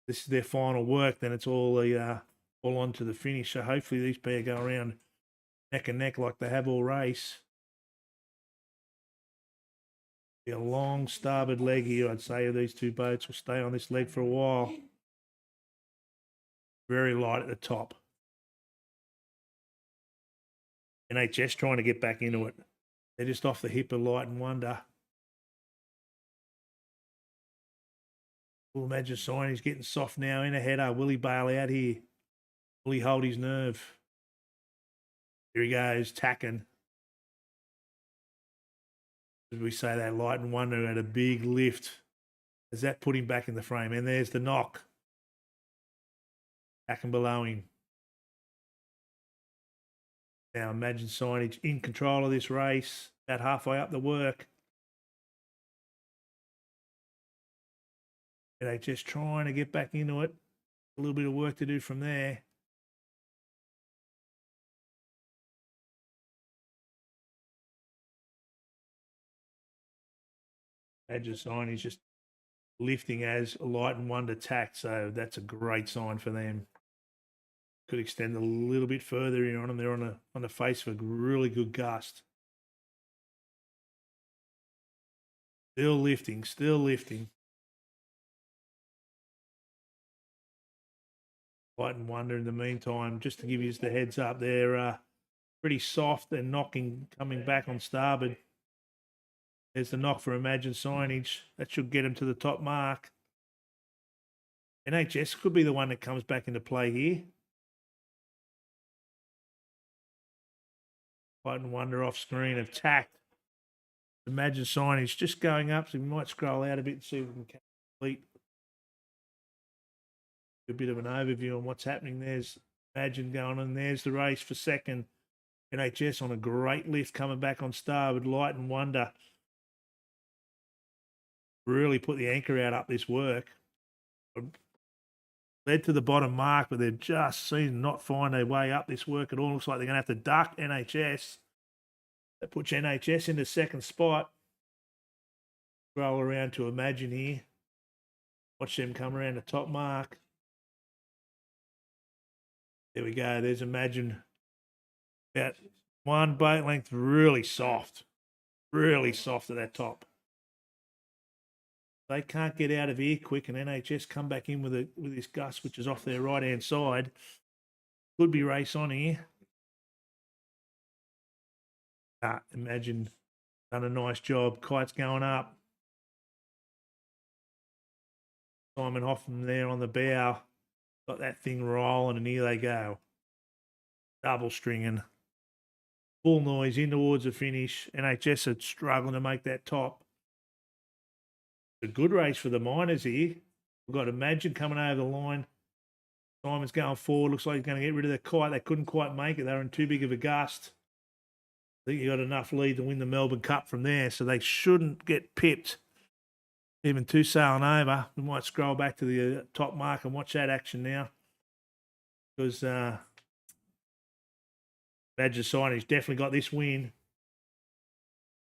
This is their final work. Then it's all on to the finish. So hopefully these pair go around neck and neck like they have all race. Be a long starboard leg here, I'd say, of these two boats will stay on this leg for a while. Very light at the top. NHS trying to get back into it. They're just off the hip of Light and Wonder. We'll imagine Sign, he's getting soft now in a header. Will he bail out here? Will he hold his nerve? Here he goes, tacking. As we say, that Light and Wonder had a big lift. Has that put him back in the frame? And there's the knock. Back and below him. Now imagine Signage in control of this race, about halfway up the work. They're just trying to get back into it. A little bit of work to do from there. Imagine Signage just lifting as Light and Wonder tacked, so that's a great sign for them. Could extend a little bit further in on them. They're on the face of a really good gust. Still lifting, still lifting. Light and Wonder in the meantime, just to give you the heads up, they're pretty soft and knocking, coming back on starboard. There's the knock for Imagine Signage. That should get him to the top mark. NHS could be the one that comes back into play here. Light and Wonder off screen have tacked. Imagine Signage just going up, so we might scroll out a bit and see if we can complete a bit of an overview on what's happening. There's Imagine going on. There's the race for second. NHS on a great lift coming back on starboard. Light and Wonder really put the anchor out up this work. Led to the bottom mark, but they've just seen to not find their way up this work at all. Looks like they're going to have to duck NHS. That puts NHS into second spot. Roll around to Imagine here. Watch them come around the top mark. There we go. There's Imagine. About one boat length, really soft. Really soft at that top. They can't get out of here quick, and NHS come back in with this gust, which is off their right-hand side. Could be race on here. Imagine done a nice job. Kite's going up. Simon Hoffman there on the bow. Got that thing rolling, and here they go. Double stringing. Full noise in towards the finish. NHS are struggling to make that top. A good race for the miners here. We've got Imagine coming over the line. Simon's going forward. Looks like he's going to get rid of the kite. They couldn't quite make it. They were in too big of a gust. I think he got enough lead to win the Melbourne Cup from there, so they shouldn't get pipped. Even two sailing over. We might scroll back to the top mark and watch that action now. Because Imagine Signage definitely got this win.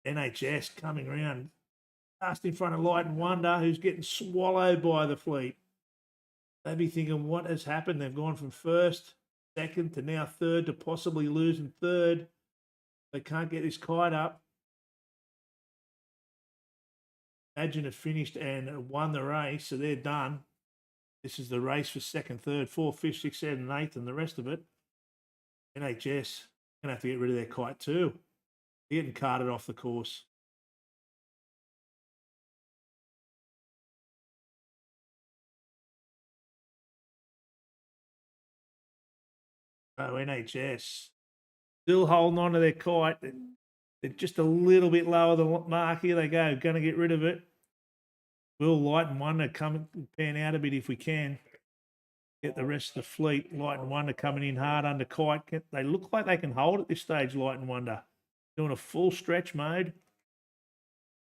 NHS coming around. Just in front of Light and Wonder, who's getting swallowed by the fleet. They'd be thinking, what has happened? They've gone from first, second, to now third, to possibly losing third. They can't get this kite up. Imagine have finished and won the race, so they're done. This is the race for second, third, fourth, fifth, sixth, seventh, and eighth, and the rest of it. NHS going to have to get rid of their kite too. They're getting carted off the course. Oh, NHS still holding on to their kite. They're just a little bit lower than the mark. Here they go. Going to get rid of it. Will Light and Wonder come and pan out a bit if we can. Get the rest of the fleet. Light and Wonder coming in hard under kite. They look like they can hold at this stage, Light and Wonder. Doing a full stretch mode.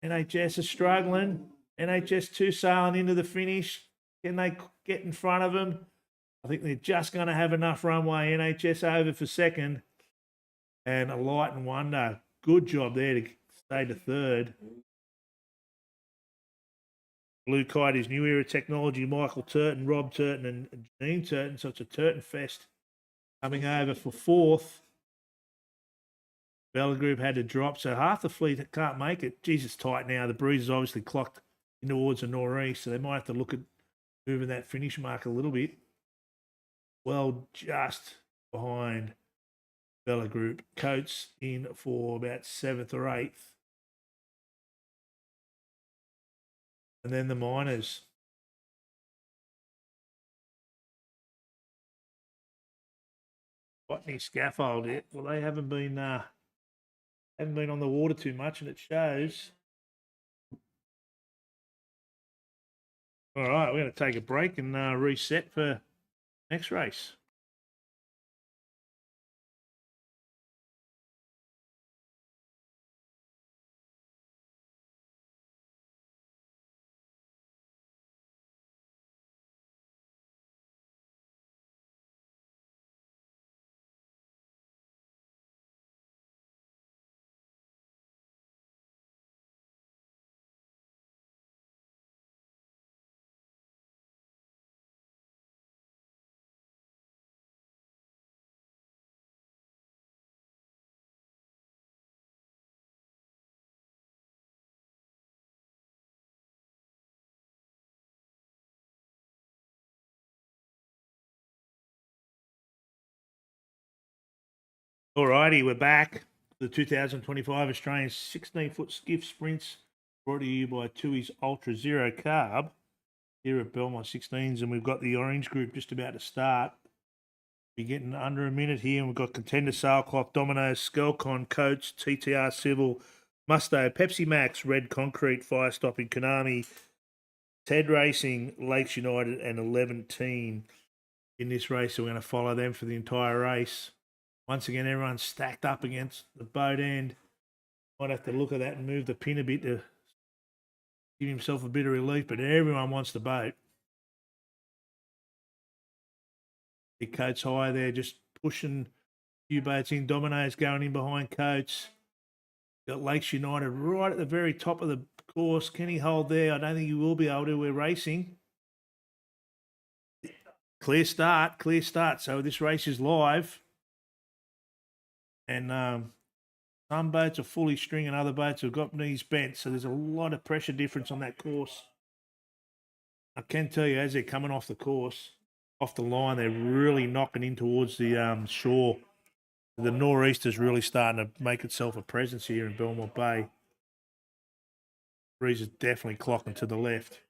NHS is struggling. NHS 2 sailing into the finish. Can they get in front of them? I think they're just going to have enough runway. NHS over for second. And a Light and Wonder. Good job there to stay to third. Blue Kite is New Era Technology, Michael Turton, Rob Turton, and Janine Turton. So it's a Turton Fest coming over for fourth. Bella Group had to drop, so half the fleet can't make it. Jesus, tight now. The breeze is obviously clocked in towards the northeast, so they might have to look at moving that finish mark a little bit. Well, just behind Bella Group. Coates in for about 7th or 8th. And then the Miners. Botany Scaffold yet? Well, they haven't been on the water too much, and it shows. All right, we're going to take a break and reset for next race. Alrighty, we're back. The 2025 Australian 16-foot skiff sprints brought to you by Tui's Ultra Zero Carb here at Belmont 16s, and we've got the orange group just about to start. We're getting under a minute here, and we've got Contender Sailcloth, Domino's, Skelcon, Coates, TTR Civil, Musto, Pepsi Max, Red Concrete, Fire Stopping, Konami, Ted Racing, Lakes United, and 11 Team in this race. So we're going to follow them for the entire race. Once again, everyone's stacked up against the boat end. Might have to look at that and move the pin a bit to give himself a bit of relief, but everyone wants the boat. The Coates high there, just pushing a few boats in. Domino's going in behind Coates. Got Lakes United right at the very top of the course. Can he hold there? I don't think he will be able to. We're racing. Clear start. So this race is live. And some boats are fully string and other boats have got knees bent. So there's a lot of pressure difference on that course. I can tell you, as they're coming off the course, off the line, they're really knocking in towards the shore. The nor'easter's really starting to make itself a presence here in Belmont Bay. Breeze is definitely clocking to the left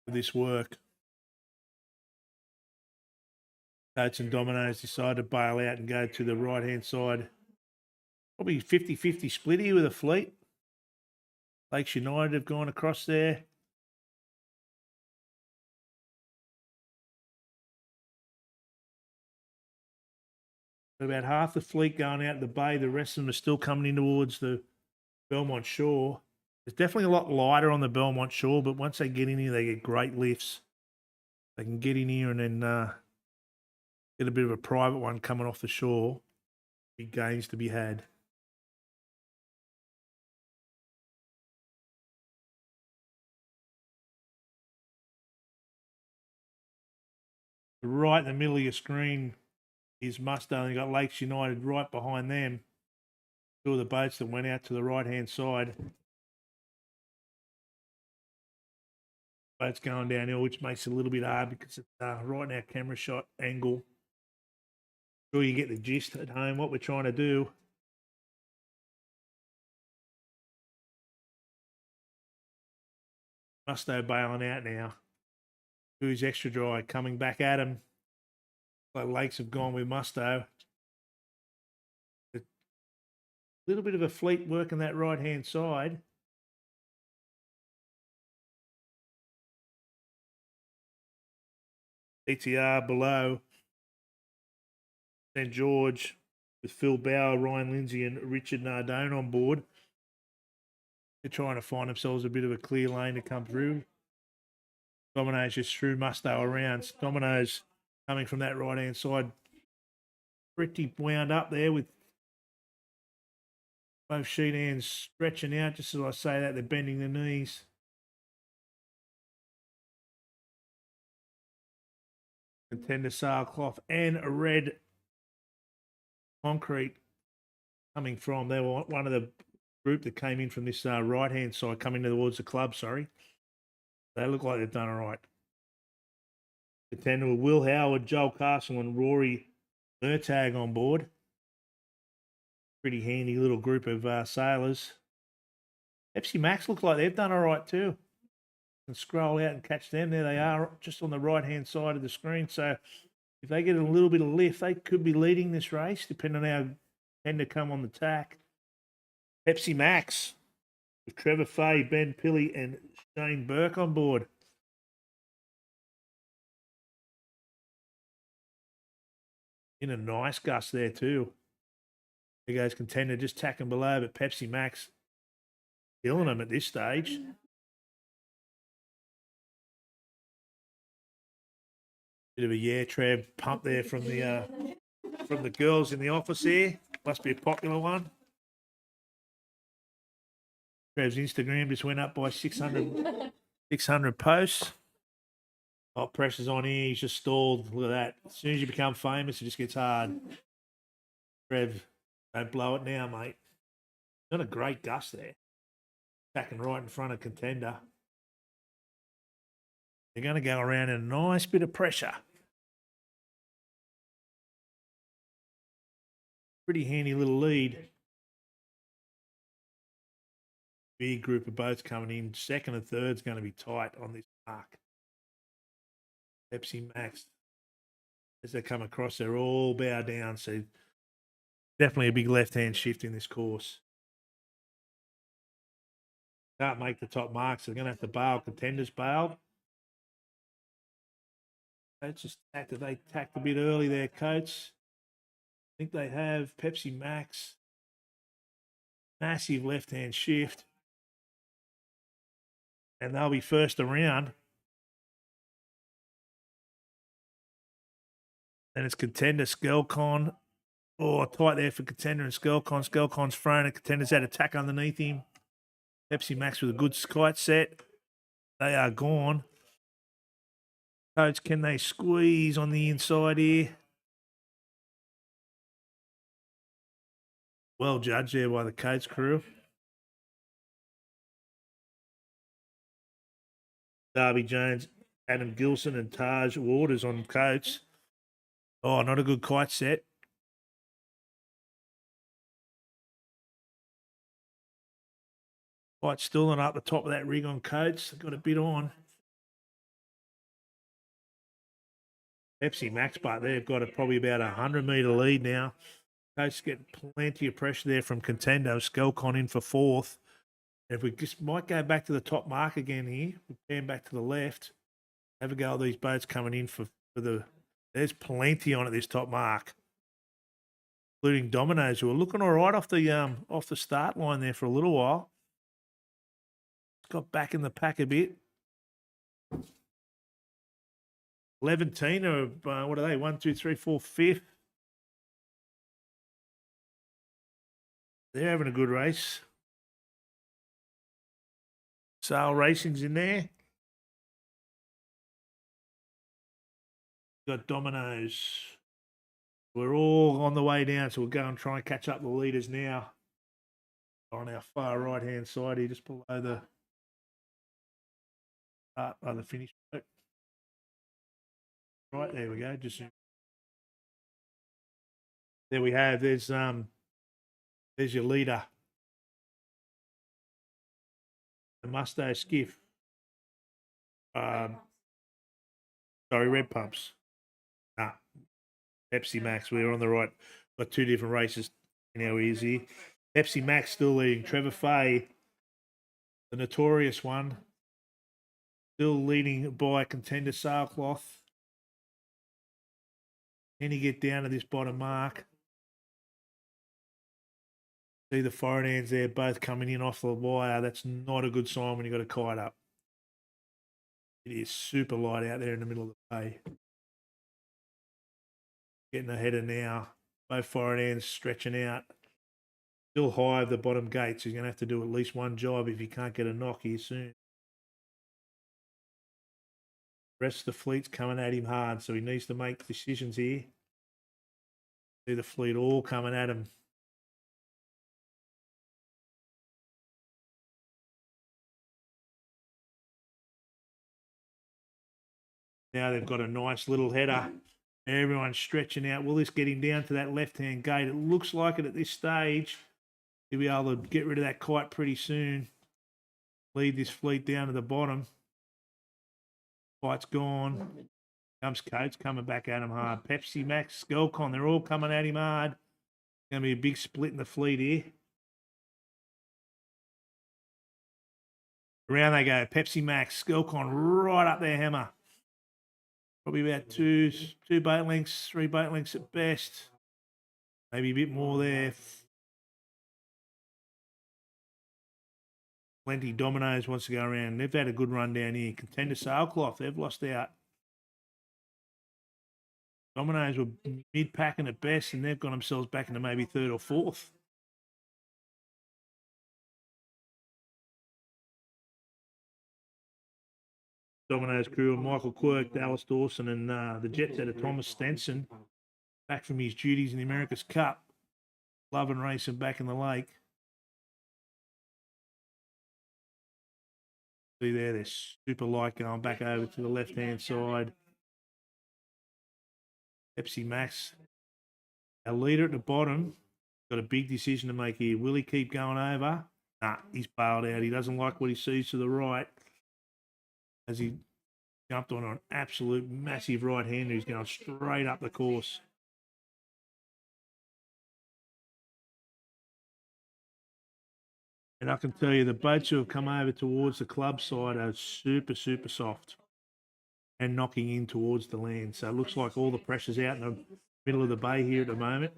for this work. Coates and Domino's decide to bail out and go to the right-hand side. Probably 50-50 split here with a fleet. Lakes United have gone across there. About half the fleet going out the bay. The rest of them are still coming in towards the Belmont shore. It's definitely a lot lighter on the Belmont shore, but once they get in here, they get great lifts. They can get in here and then get a bit of a private one coming off the shore. Big gains to be had. Right in the middle of your screen is Musto, and you've got Lakes United right behind them. Two of the boats that went out to the right-hand side. Boats going downhill, which makes it a little bit hard because it's right in our camera shot angle. Sure you get the gist at home, what we're trying to do. Musto bailing out now. Who's extra dry, coming back at him. Like Lakes have gone with Musto. A little bit of a fleet working that right-hand side. ETR below. St. George with Phil Bauer, Ryan Lindsay and Richard Nardone on board. They're trying to find themselves a bit of a clear lane to come through. Domino's just threw Musto around. Domino's coming from that right-hand side. Pretty wound up there with both sheet hands stretching out. Just as I say that, they're bending their knees. Contender sailcloth and a red concrete coming from. They were one of the group that came in from this right-hand side, coming towards the club, sorry. They look like they've done all right. Contender with Will Howard, Joel Castle and Rory Murtagh on board. Pretty handy little group of sailors. Pepsi Max look like they've done all right too. And scroll out and catch them. There they are, just on the right-hand side of the screen. So if they get a little bit of lift, they could be leading this race, depending on how Contender come on the tack. Pepsi Max with Trevor Fay, Ben Pilley and Shane Burke on board. In a nice gust there too. There goes Contender just tacking below, but Pepsi Max killing them at this stage. Bit of a yeah, Trev pump there from the girls in the office here. Must be a popular one. Trev's Instagram just went up by 600 posts. Oh, pressure's on here. He's just stalled. Look at that. As soon as you become famous, it just gets hard. Trev, don't blow it now, mate. Not a great gust there. Attacking right in front of Contender. They're going to go around in a nice bit of pressure. Pretty handy little lead. Big group of boats coming in. Second and third's going to be tight on this mark. Pepsi Max. As they come across, they're all bow down. So definitely a big left-hand shift in this course. Can't make the top marks. So they're going to have to bail. Contenders bailed. Coates just tacked it. They tacked a bit early there, Coates. I think they have Pepsi Max. Massive left-hand shift. And they'll be first around. And it's Contender, Skelcon. Oh, tight there for Contender and Skelcon. Skelcon's thrown it. Contender's had attack underneath him. Pepsi Max with a good kite set. They are gone. Coach, can they squeeze on the inside here? Well judged there by the Coates crew. Darby Jones, Adam Gilson and Taj Waters on Coates. Oh, not a good kite set. Quite still and up the top of that rig on Coates. Got a bit on. Pepsi Max, but they've got probably about 100-metre lead now. Coates getting plenty of pressure there from Contender. Skelcon in for fourth. If we just might go back to the top mark again here, we pan back to the left. Have a go at these boats coming in for the. There's plenty on at this top mark, including Domino's, who are looking all right off the start line there for a little while. Got back in the pack a bit. 11 are what are they? 1, 2, 3, 4, 5th. They're having a good race. Sail Racing's in there. Got Domino's. We're all on the way down, so we'll go and try and catch up the leaders now. On our far right-hand side here, just below the finish. Right, there we go. Just there we have. There's your leader. The Musto Skiff. Sorry, Red Pumps. Nah, Pepsi Max. We're on the right. Got two different races in our ears here. Pepsi Max still leading. Trevor Fay, the notorious one, still leading by Contender Sailcloth. Can he get down to this bottom mark? See the foreign hands there, both coming in off the wire. That's not a good sign when you've got a kite up. It is super light out there in the middle of the bay. Getting ahead of now. Both foreign hands stretching out. Still high of the bottom gate, so you're going to have to do at least one job if you can't get a knock here soon. The rest of the fleet's coming at him hard, so he needs to make decisions here. See the fleet all coming at him. Now they've got a nice little header. Everyone's stretching out. Will this get him down to that left-hand gate? It looks like it at this stage. He'll be able to get rid of that kite pretty soon. Lead this fleet down to the bottom. Kite's gone. Comes Coates coming back at him hard. Pepsi Max, Skelcon, they're all coming at him hard. Going to be a big split in the fleet here. Around they go. Pepsi Max, Skelcon right up their hammer. Probably about two boat lengths, 3 boat lengths at best. Maybe a bit more there. Plenty. Dominoes wants to go around. They've had a good run down here. Contender Sailcloth, they've lost out. Dominoes were mid-packing at best, and they've got themselves back into maybe 3rd or 4th. Dominoes crew and Michael Quirk, Dallas Dawson, and the jet setter Thomas Stenson, back from his duties in the America's Cup. Loving racing back in the lake. See there, they're super light going back over to the left-hand side. Pepsi Max, our leader at the bottom, got a big decision to make here. Will he keep going over? Nah, he's bailed out. He doesn't like what he sees to the right. As he jumped on an absolute massive right-hander who's going straight up the course. And I can tell you the boats who have come over towards the club side are super, super soft and knocking in towards the land. So it looks like all the pressure's out in the middle of the bay here at the moment.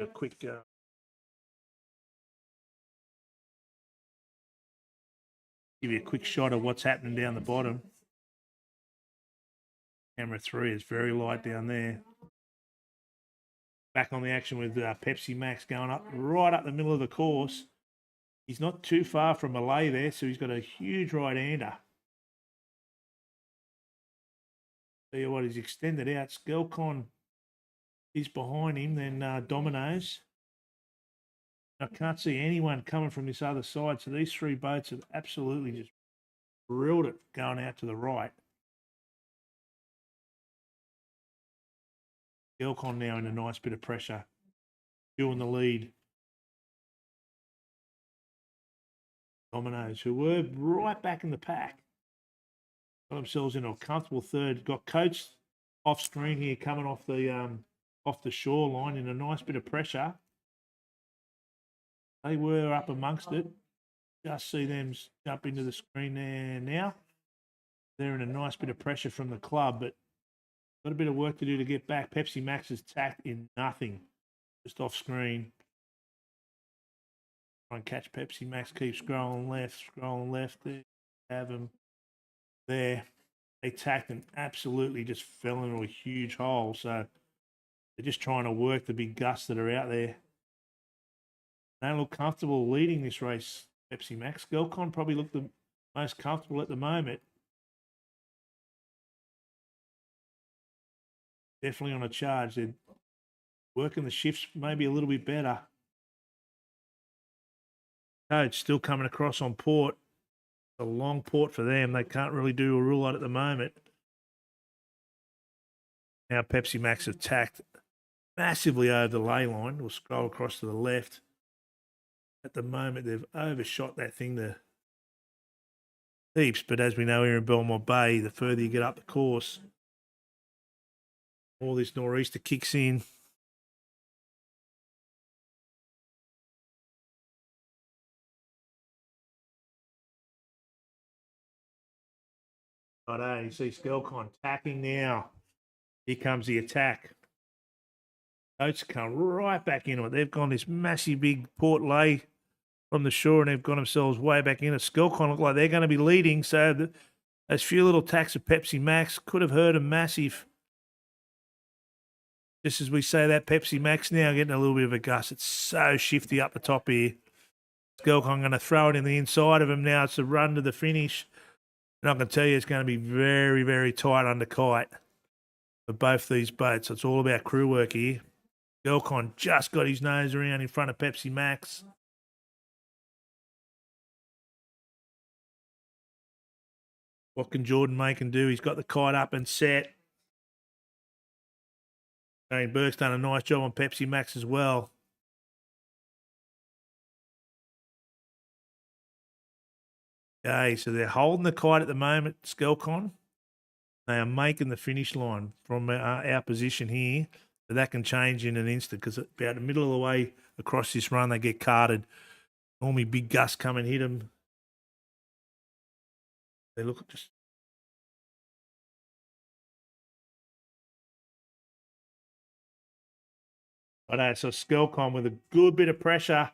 A quick give you a quick shot of what's happening down the bottom. Camera 3 is very light down there. Back on the action with Pepsi Max going up right up the middle of the course. He's not too far from Malay there, so he's got a huge right-hander. Tell you what, he's extended out. Skelcon is behind him, then Dominoes. I can't see anyone coming from this other side, so these 3 boats have absolutely just drilled it going out to the right. Skelcon now in a nice bit of pressure. Doing the lead. Dominoes, who were right back in the pack, got themselves into a comfortable 3rd. Got Coates off screen here, coming off the shoreline in a nice bit of pressure. They were up amongst it. Just see them jump into the screen there now. They're in a nice bit of pressure from the club, but got a bit of work to do to get back. Pepsi Max is tacked in nothing, just off screen. Try and catch Pepsi Max, keep scrolling left. There, have them there. They tacked and absolutely just fell into a huge hole. So they're just trying to work the big gusts that are out there. They don't look comfortable leading this race, Pepsi Max. Skelcon probably look the most comfortable at the moment. Definitely on a charge. They're working the shifts maybe a little bit better. Coach still coming across on port. A long port for them. They can't really do a rule out at the moment. Now Pepsi Max have tacked massively over the ley line. We'll scroll across to the left. At the moment, they've overshot that thing to heaps. But as we know here in Belmont Bay, the further you get up the course, all this nor'easter kicks in. Righto, you see Skelcon tacking now. Here comes the attack. Boats come right back into it. They've gone this massive big port lay from the shore, and they've got themselves way back in it. Skelcon look like they're going to be leading, so those few little tacks of Pepsi Max could have hurt them massive. Just as we say that, Pepsi Max now getting a little bit of a gust. It's so shifty up the top here. Skelcon going to throw it in the inside of him now. It's a run to the finish. And I can tell you it's going to be very, very tight under kite for both these boats. So it's all about crew work here. Skelcon just got his nose around in front of Pepsi Max. What can Jordan make and do? He's got the kite up and set. Shane Burke's done a nice job on Pepsi Max as well. Okay, so they're holding the kite at the moment, Skelcon. They are making the finish line from our position here. But that can change in an instant because about the middle of the way across this run, they get carted. Normally big gusts come and hit them. They look at just... Right, so Skelcon with a good bit of pressure.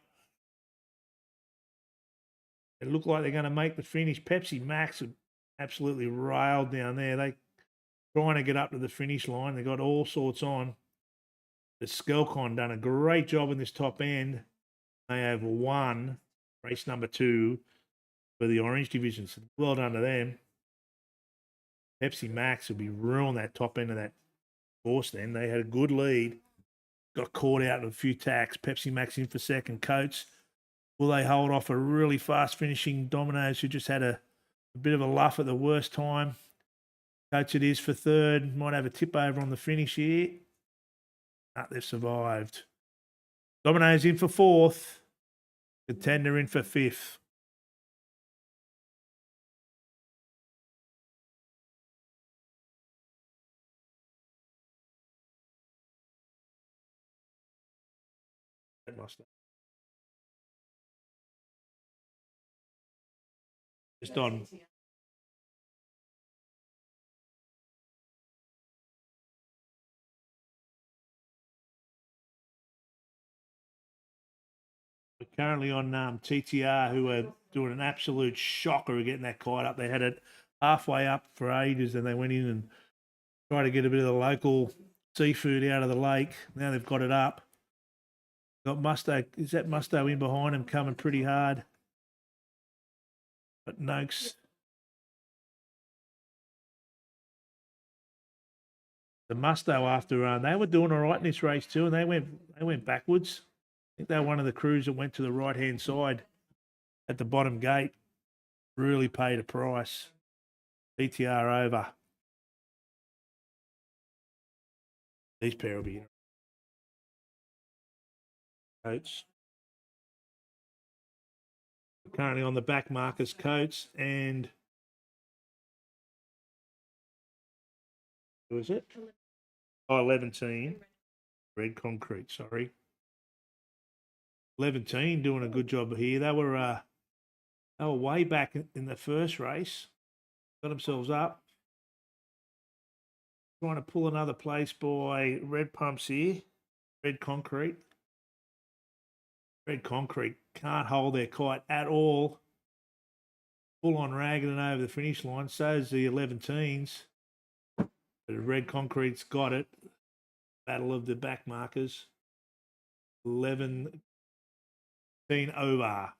It looked like they're going to make the finish. Pepsi Max absolutely railed down there. They trying to get up to the finish line. They got all sorts on. The Skelcon done a great job in this top end. They have won race number 2 for the Orange Division. So well done to them. Pepsi Max will be ruining that top end of that course then. They had a good lead. Got caught out in a few tacks. Pepsi Max in for second. Coates, will they hold off a really fast finishing Dominoes who just had a bit of a luff at the worst time? Coates it is for third. Might have a tip over on the finish here. They've survived. Dominoes in for fourth. Contender in for fifth. That must have. Just on. We're currently on TTR, who are doing an absolute shocker of getting that kite up. They had it halfway up for ages, and they went in and tried to get a bit of the local seafood out of the lake. Now they've got it up. Got Musto. Is that Musto in behind him coming pretty hard? But Noakes. The Musto after they were doing all right in this race too, and they went backwards. I think they were one of the crews that went to the right hand side at the bottom gate. Really paid a price. TTR over. These pair will be Coates. Currently on the back markers, Coates and who is it? Oh, 11. Red Concrete, sorry. 11 doing a good job here. They were way back in the first race. Got themselves up. Trying to pull another place by Red Pumps here. Red Concrete. Red Concrete can't hold their kite at all. Full on ragging and over the finish line. So's the 11s. But Red Concrete's got it. Battle of the back markers. 11 over.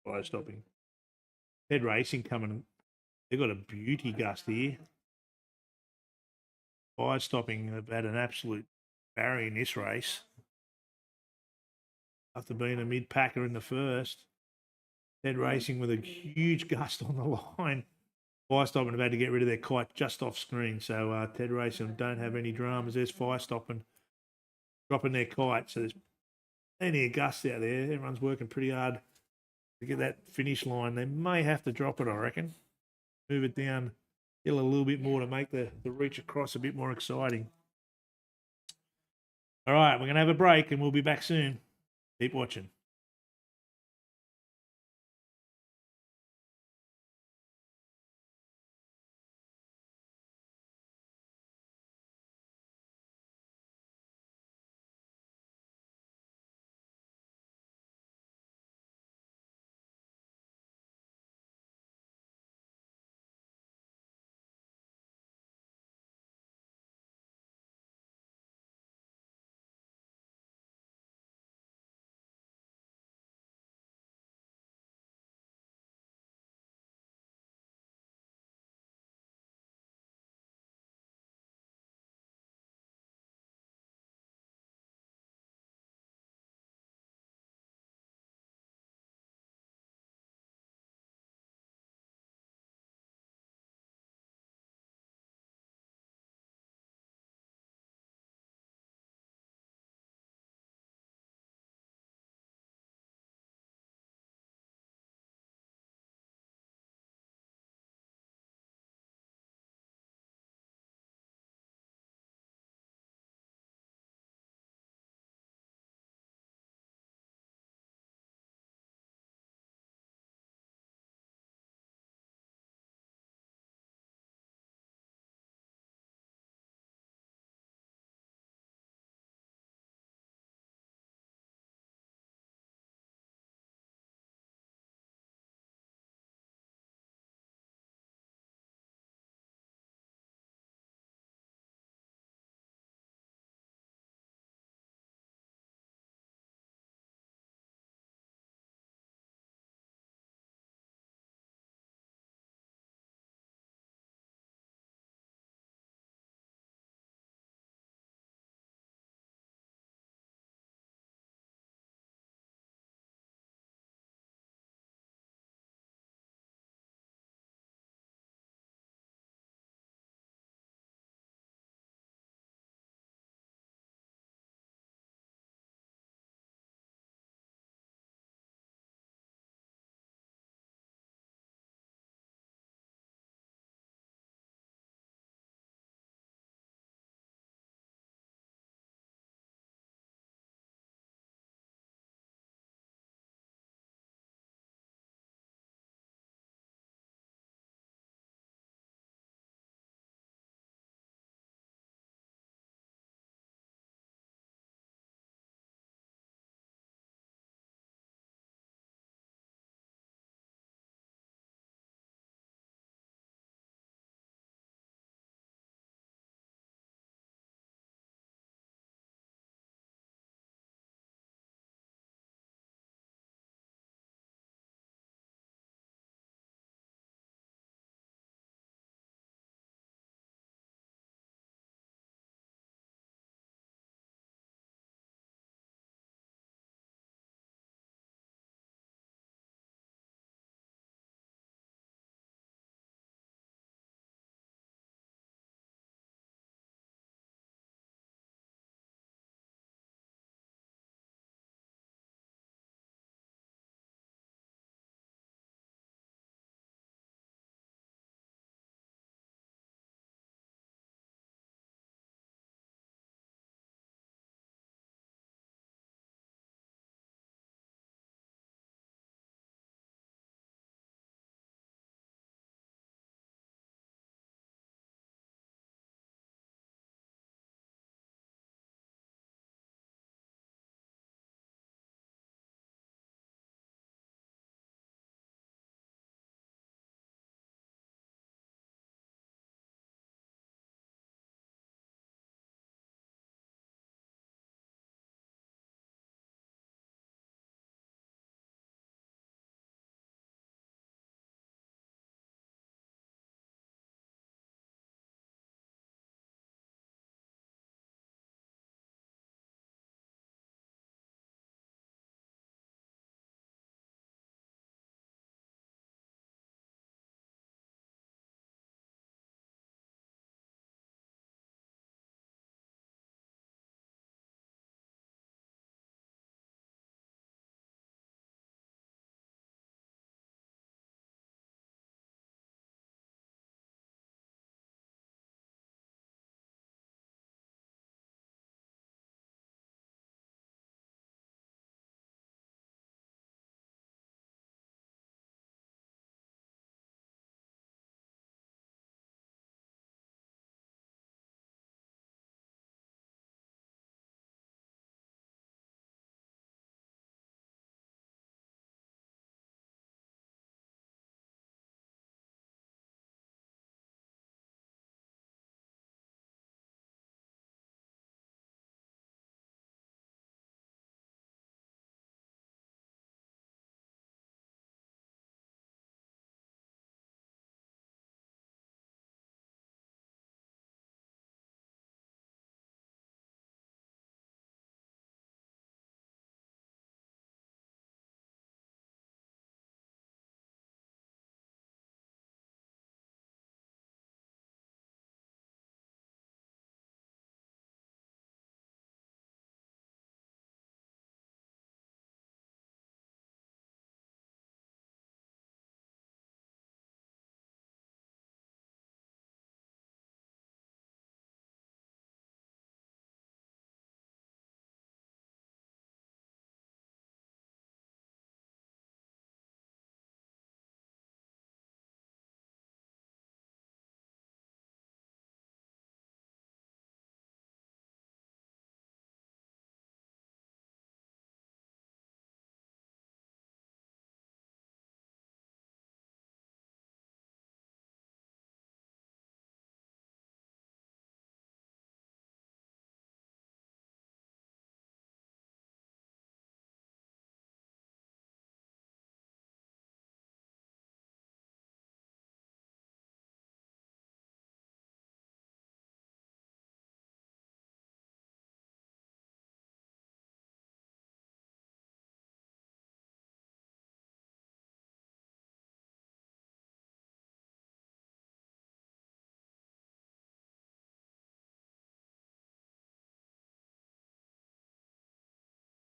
Fire stopping. Head Racing coming. They've got a beauty gust here. Fire stopping have had an absolute barrier in this race. After being a mid-packer in the first. Head Racing with a huge gust on the line. Fire stopping have had to get rid of their kite just off screen. So Ted Racing don't have any dramas. There's Fire stopping, dropping their kite. So there's plenty of gusts out there. Everyone's working pretty hard to get that finish line. They may have to drop it, I reckon. Move it down hill a little bit more to make the reach across a bit more exciting. All right, we're going to have a break and we'll be back soon. Keep watching.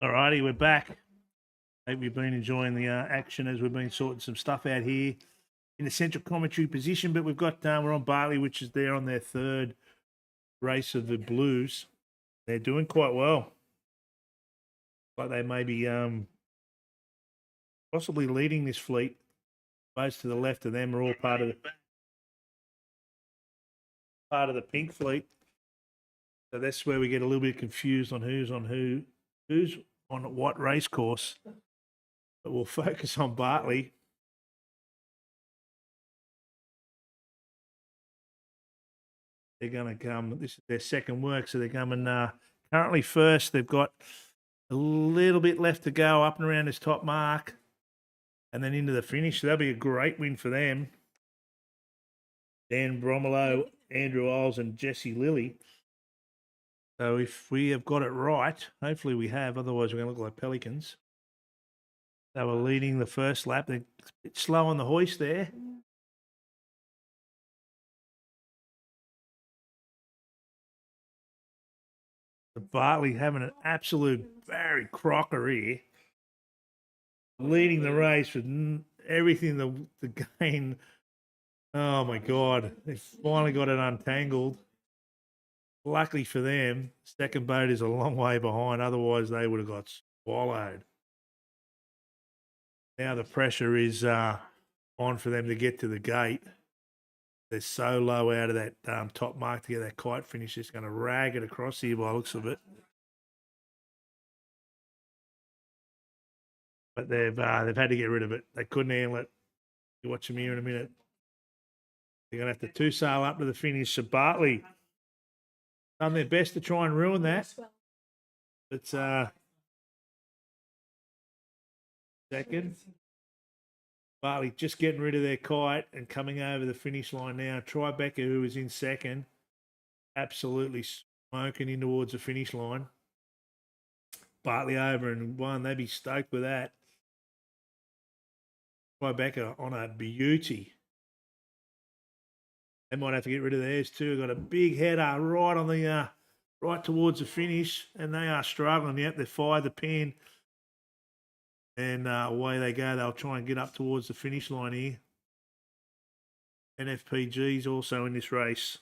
Alrighty, we're back. Hope you've been enjoying the action as we've been sorting some stuff out here in the central commentary position. But we've got we're on Bartley, which is there on their third race of the Blues. They're doing quite well. Like they may be possibly leading this fleet. Those to the left of them are all part of the pink fleet. So that's where we get a little bit confused on who's on what race course. But we'll focus on Bartley. They're going to come. This is their second work, so they're coming currently first. They've got a little bit left to go up and around this top mark and then into the finish. So that'll be a great win for them. Dan Bromelo, Andrew Isles, and Jesse Lilly. So if we have got it right, hopefully we have. Otherwise, we're going to look like pelicans. They were leading the first lap. They're a bit slow on the hoist there. Bartley having an absolute Barry Crocker here. Leading the race with everything to gain. Oh, my God. They finally got it untangled. Luckily for them, second boat is a long way behind. Otherwise, they would have got swallowed. Now the pressure is on for them to get to the gate. They're so low out of that top mark to get that kite finish. It's going to rag it across here by the looks of it. But they've had to get rid of it. They couldn't handle it. You watch them here in a minute. They're going to have to two-sail up to the finish. So Bartley done their best to try and ruin that. But second. Bartley just getting rid of their kite and coming over the finish line now. Tribeca, who was in second, absolutely smoking in towards the finish line. Bartley over and one. They'd be stoked with that. Tribeca on a beauty. They might have to get rid of theirs too. Got a big header right on the right towards the finish, and they are struggling. Yep, they fired the pin. And away they go. They'll try and get up towards the finish line here. NFPG's also in this race.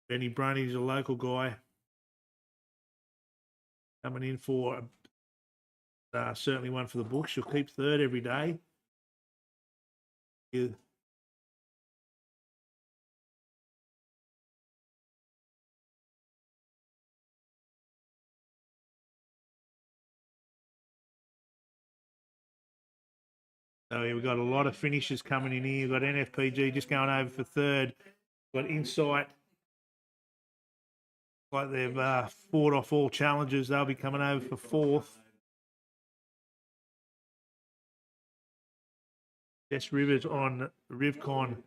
Benny Brunny's a local guy. Coming in for certainly one for the books. She'll keep third every day. Yeah. So we've got a lot of finishes coming in here. We've got NFPG just going over for third. We've got Insight. Like they've fought off all challenges. They'll be coming over for fourth. Jess Rivers on Rivcon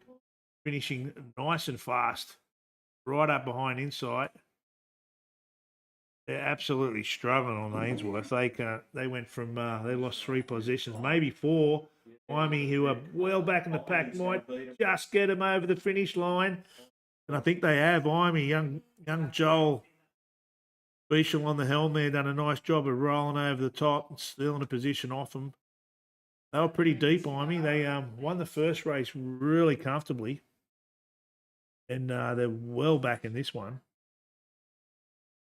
finishing nice and fast. Right up behind Insight. They're absolutely struggling on Ainsworth. They went from they lost 3 positions, maybe 4. Miami, who are well back in the pack, might just get them over the finish line. And I think they have. Miami, young Joel Beechel on the helm there, done a nice job of rolling over the top and stealing a position off them. They were pretty deep, Miami. They won the first race really comfortably. And they're well back in this one.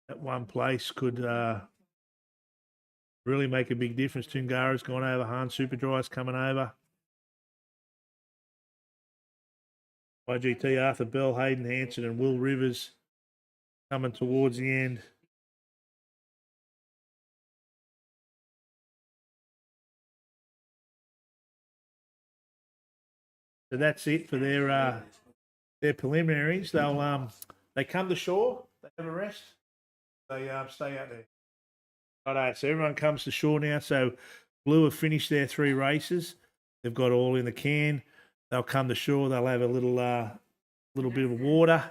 That one place could really make a big difference. Tungara's gone over. Han Superdry's coming over. IGT, Arthur Bell, Hayden Hanson, and Will Rivers coming towards the end. So that's it for their preliminaries. They come to shore. They have a rest. They stay out there. Righto, so everyone comes to shore now. So Blue have finished their 3 races. They've got all in the can. They'll come to shore. They'll have a little bit of water,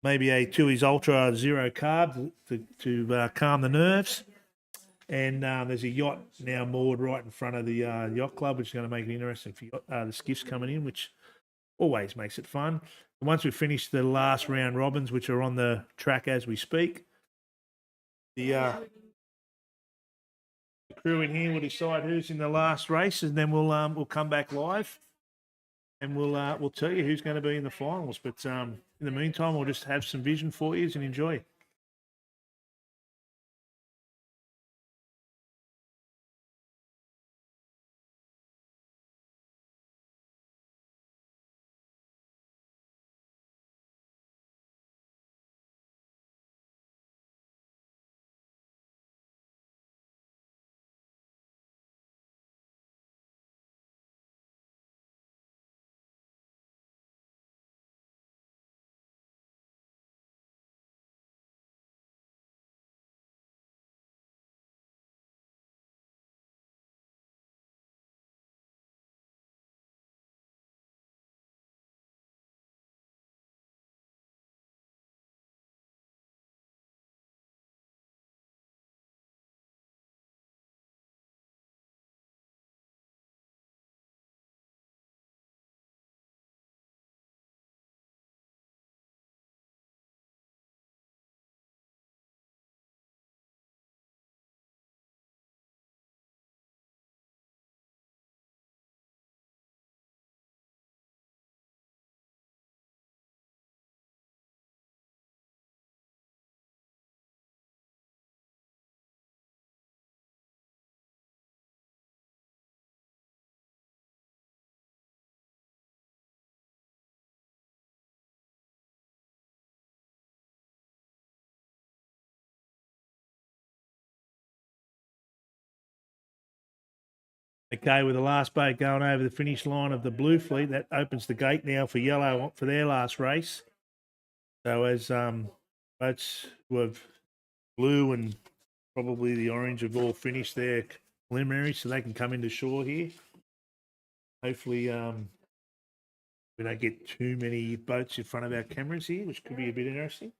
maybe a Tui's Ultra Zero Carb to calm the nerves. And there's a yacht now moored right in front of the yacht club, which is going to make it interesting for the skiffs coming in, which always makes it fun. And once we've finished the last round robins, which are on the track as we speak, the crew in here will decide who's in the last race, and then we'll come back live, and we'll tell you who's going to be in the finals. But in the meantime, we'll just have some vision for you and enjoy. Okay, with the last boat going over the finish line of the blue fleet, that opens the gate now for yellow for their last race. So as boats with blue and probably the orange have all finished their preliminary, so they can come into shore here. Hopefully, we don't get too many boats in front of our cameras here, which could be a bit interesting.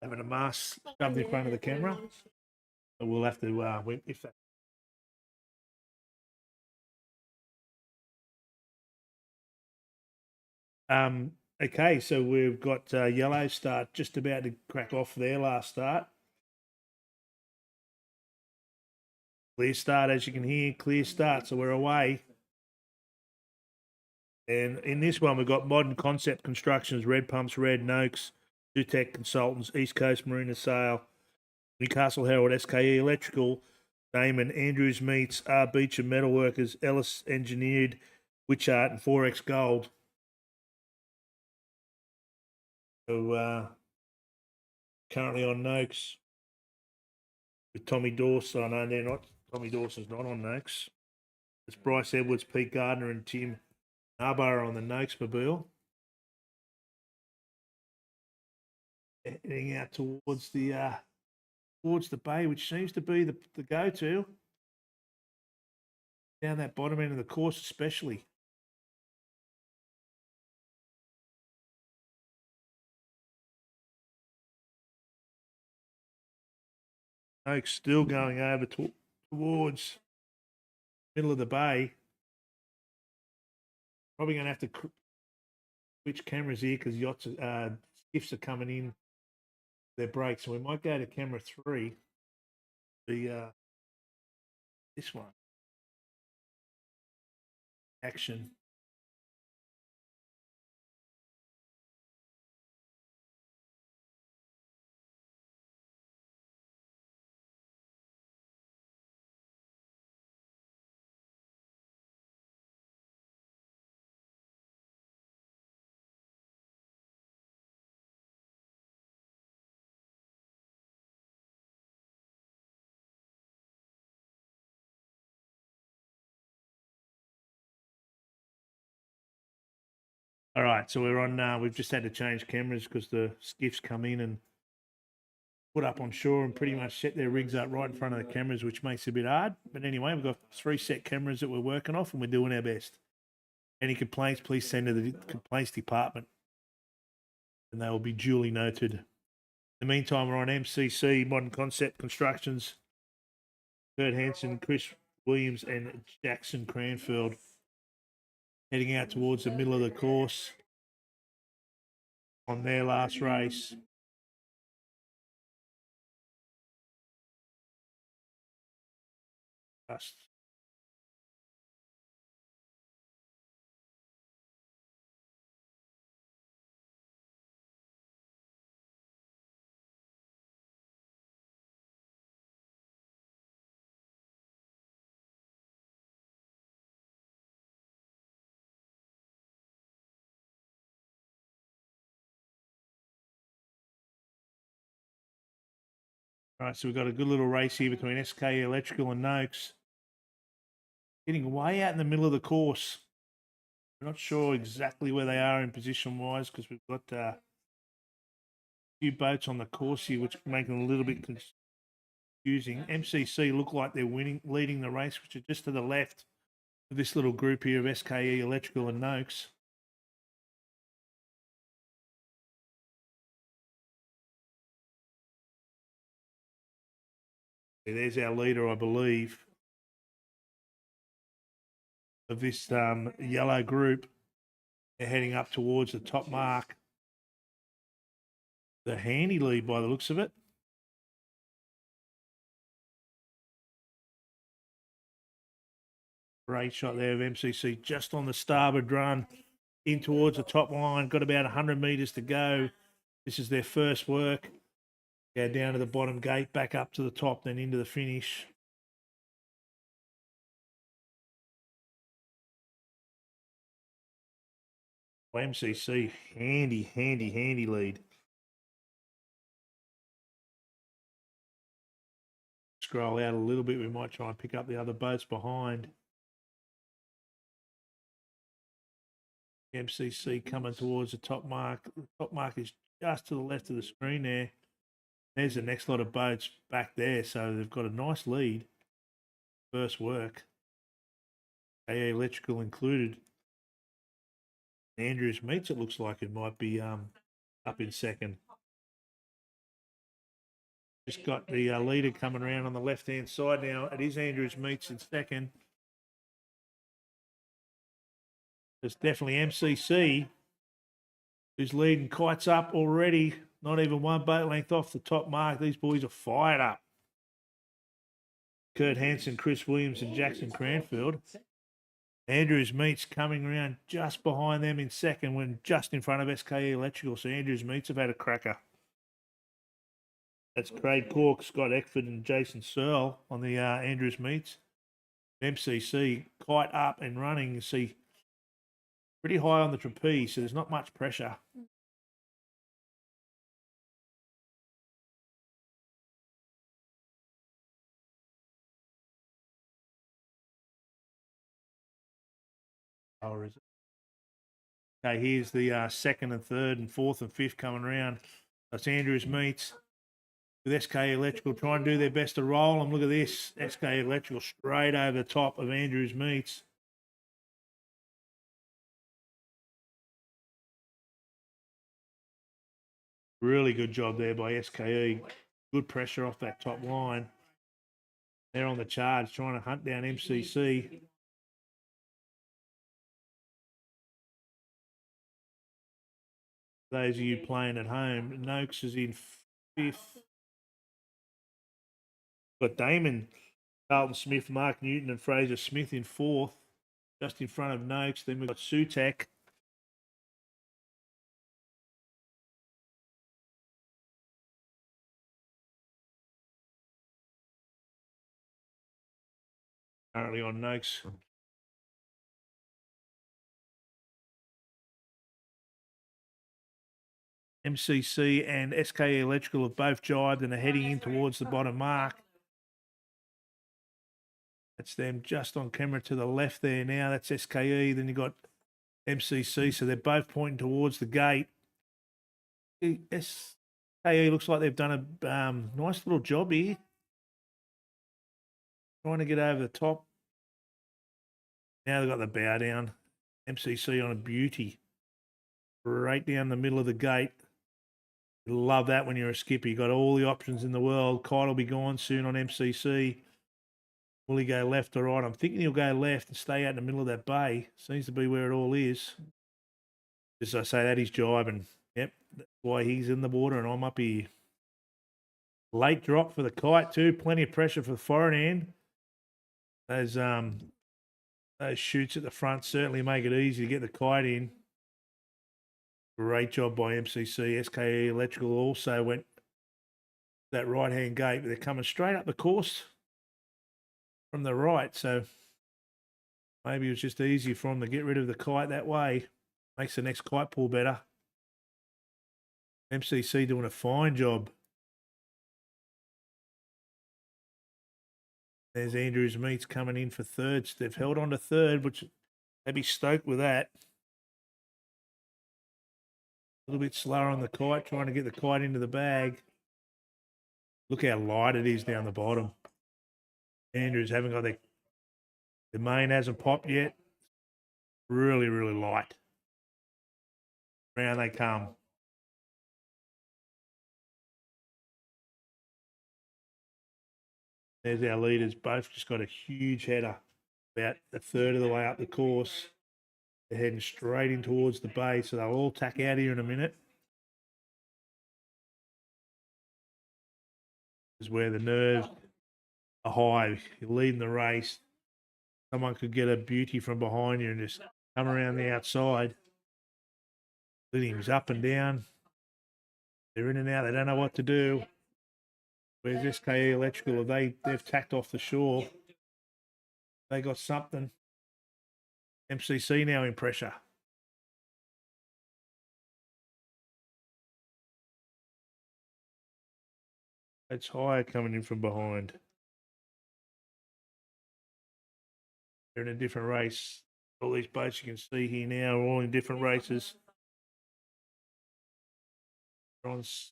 Having a mast shoved in front of the camera, but we'll have to if that. Okay, so we've got yellow start just about to crack off their last start. Clear start, as you can hear, clear start. So we're away. And in this one, we've got Modern Concept Constructions, Red Pumps, Red Noakes, Zutec Consultants, East Coast Marina Sail, Newcastle Herald, SKE Electrical, Damon, Andrews Meats, R Beecham Metalworkers, Ellis Engineered, Witchart, and 4X Gold. So currently on Noakes with Tommy Dawson. Oh, no, they're not. Tommy Dawson's not on Noakes. It's Bryce Edwards, Pete Gardner, and Tim Narborough on the Noakes mobile. Heading out towards the bay, which seems to be the go-to. Down that bottom end of the course especially. Noakes still going over towards middle of the bay. Probably going to have to switch cameras here because yachts, skiffs are coming in their brakes. So we might go to camera 3. This one. Action. All right, so we're on. We've just had to change cameras because the skiffs come in and put up on shore and pretty much set their rigs up right in front of the cameras, which makes it a bit hard. But anyway, we've got 3 set cameras that we're working off, and we're doing our best. Any complaints, please send to the complaints department, and they will be duly noted. In the meantime, we're on MCC, Modern Concept Constructions, Kurt Hansen, Chris Williams, and Jackson Cranfield. Heading out towards the middle of the course on their last race. Just all right, so we've got a good little race here between SK Electrical and Noakes. Getting way out in the middle of the course. We're not sure exactly where they are in position-wise because we've got a few boats on the course here, which make it a little bit confusing. MCC look like they're leading the race, which are just to the left of this little group here of SKE Electrical and Noakes. Yeah, there's our leader, I believe, of this yellow group. They're heading up towards the top mark. The handy lead by the looks of it. Great shot there of MCC just on the starboard run in towards the top line. Got about 100 metres to go. This is their first work. Go down to the bottom gate, back up to the top, then into the finish. MCC, handy lead. Scroll out a little bit. We might try and pick up the other boats behind. MCC coming towards the top mark. The top mark is just to the left of the screen there. There's the next lot of boats back there. So they've got a nice lead. First work. AA Electrical included. Andrews Meets, it looks like it might be up in second. Just got the leader coming around on the left-hand side now. It is Andrews Meets in second. It's definitely MCC who's leading. Kites up already. Not even one boat length off the top mark. These boys are fired up. Kurt Hansen, Chris Williams and Jackson Cranfield. Andrews Meets coming around just behind them in second when just in front of SKE Electrical. So Andrews Meets have had a cracker. That's Craig Cork, Scott Eckford and Jason Searle on the Andrews Meets. MCC kite up and running. You see pretty high on the trapeze, so there's not much pressure. Or is it? Okay, here's the second and third and fourth and fifth coming around. That's Andrews Meets with SK Electrical trying to do their best to roll them. Look at this. SK Electrical straight over the top of Andrews Meets. Really good job there by SKE. Good pressure off that top line. They're on the charge trying to hunt down MCC. Those of you playing at home, Noakes is in fifth. But Damon, Carlton Smith, Mark Newton and Fraser Smith in fourth, just in front of Noakes. Then we've got Sutak. Currently on Noakes. MCC and SKE Electrical have both jibed and are heading in towards the bottom mark. That's them just on camera to the left there now. That's SKE. Then you've got MCC. So they're both pointing towards the gate. SKE looks like they've done a nice little job here. Trying to get over the top. Now they've got the bow down. MCC on a beauty. Right down the middle of the gate. Love that when you're a skipper. You've got all the options in the world. Kite will be gone soon on MCC. Will he go left or right? I'm thinking he'll go left and stay out in the middle of that bay. Seems to be where it all is. As I say, that is jibing. Yep, that's why he's in the water and I'm up here. Late drop for the kite too. Plenty of pressure for the foreign end. those chutes at the front certainly make it easy to get the kite in. Great job by MCC. SKE Electrical also went that right-hand gate, but they're coming straight up the course from the right. So maybe it was just easier for them to get rid of the kite that way. Makes the next kite pull better. MCC doing a fine job. There's Andrews Meats coming in for third. They've held on to third, which they'd be stoked with that. A little bit slower on the kite, trying to get the kite into the bag. Look how light it is down the bottom. Andrews haven't got the main hasn't popped yet. Really, really light. Round they come. There's our leaders. Both just got a huge header. About a third of the way up the course. They're heading straight in towards the bay, so they'll all tack out here in a minute. This is where the nerves are high. You're leading the race. Someone could get a beauty from behind you and just come around the outside. He's up and down. They're in and out. They don't know what to do. Where's SKE Electrical? They've tacked off the shore. They got something. MCC now in pressure. It's higher coming in from behind. They're in a different race. All these boats you can see here now are all in different races. SKE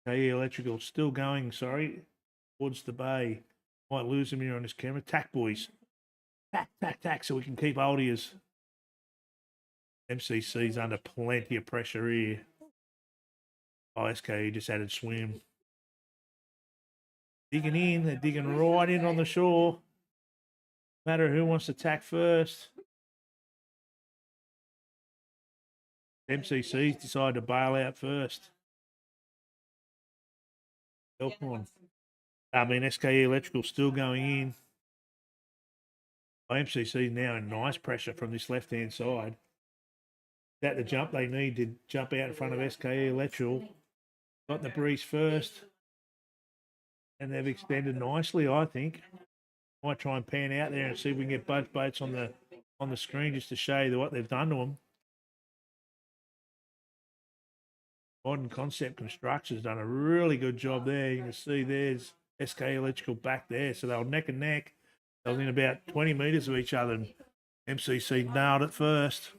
Electrical still going, towards the bay. Might lose him here on this camera. Tack, boys. Tack, so we can keep hold of yous. MCC's under plenty of pressure here. Oh, SKE just added swim. Digging in. They're digging right in on the shore. No matter who wants to tack first. MCC's decided to bail out first. Help on. SKE Electrical still going in. MCC now in nice pressure from this left-hand side. Is that the jump they need to jump out in front of SKE Electrical? Got the breeze first. And they've extended nicely, I think. Might try and pan out there and see if we can get both boats on the screen just to show you what they've done to them. Modern Concept Construction's done a really good job there. You can see there's SK Electrical back there. So they were neck and neck. They were in about 20 metres of each other. And MCC nailed it first.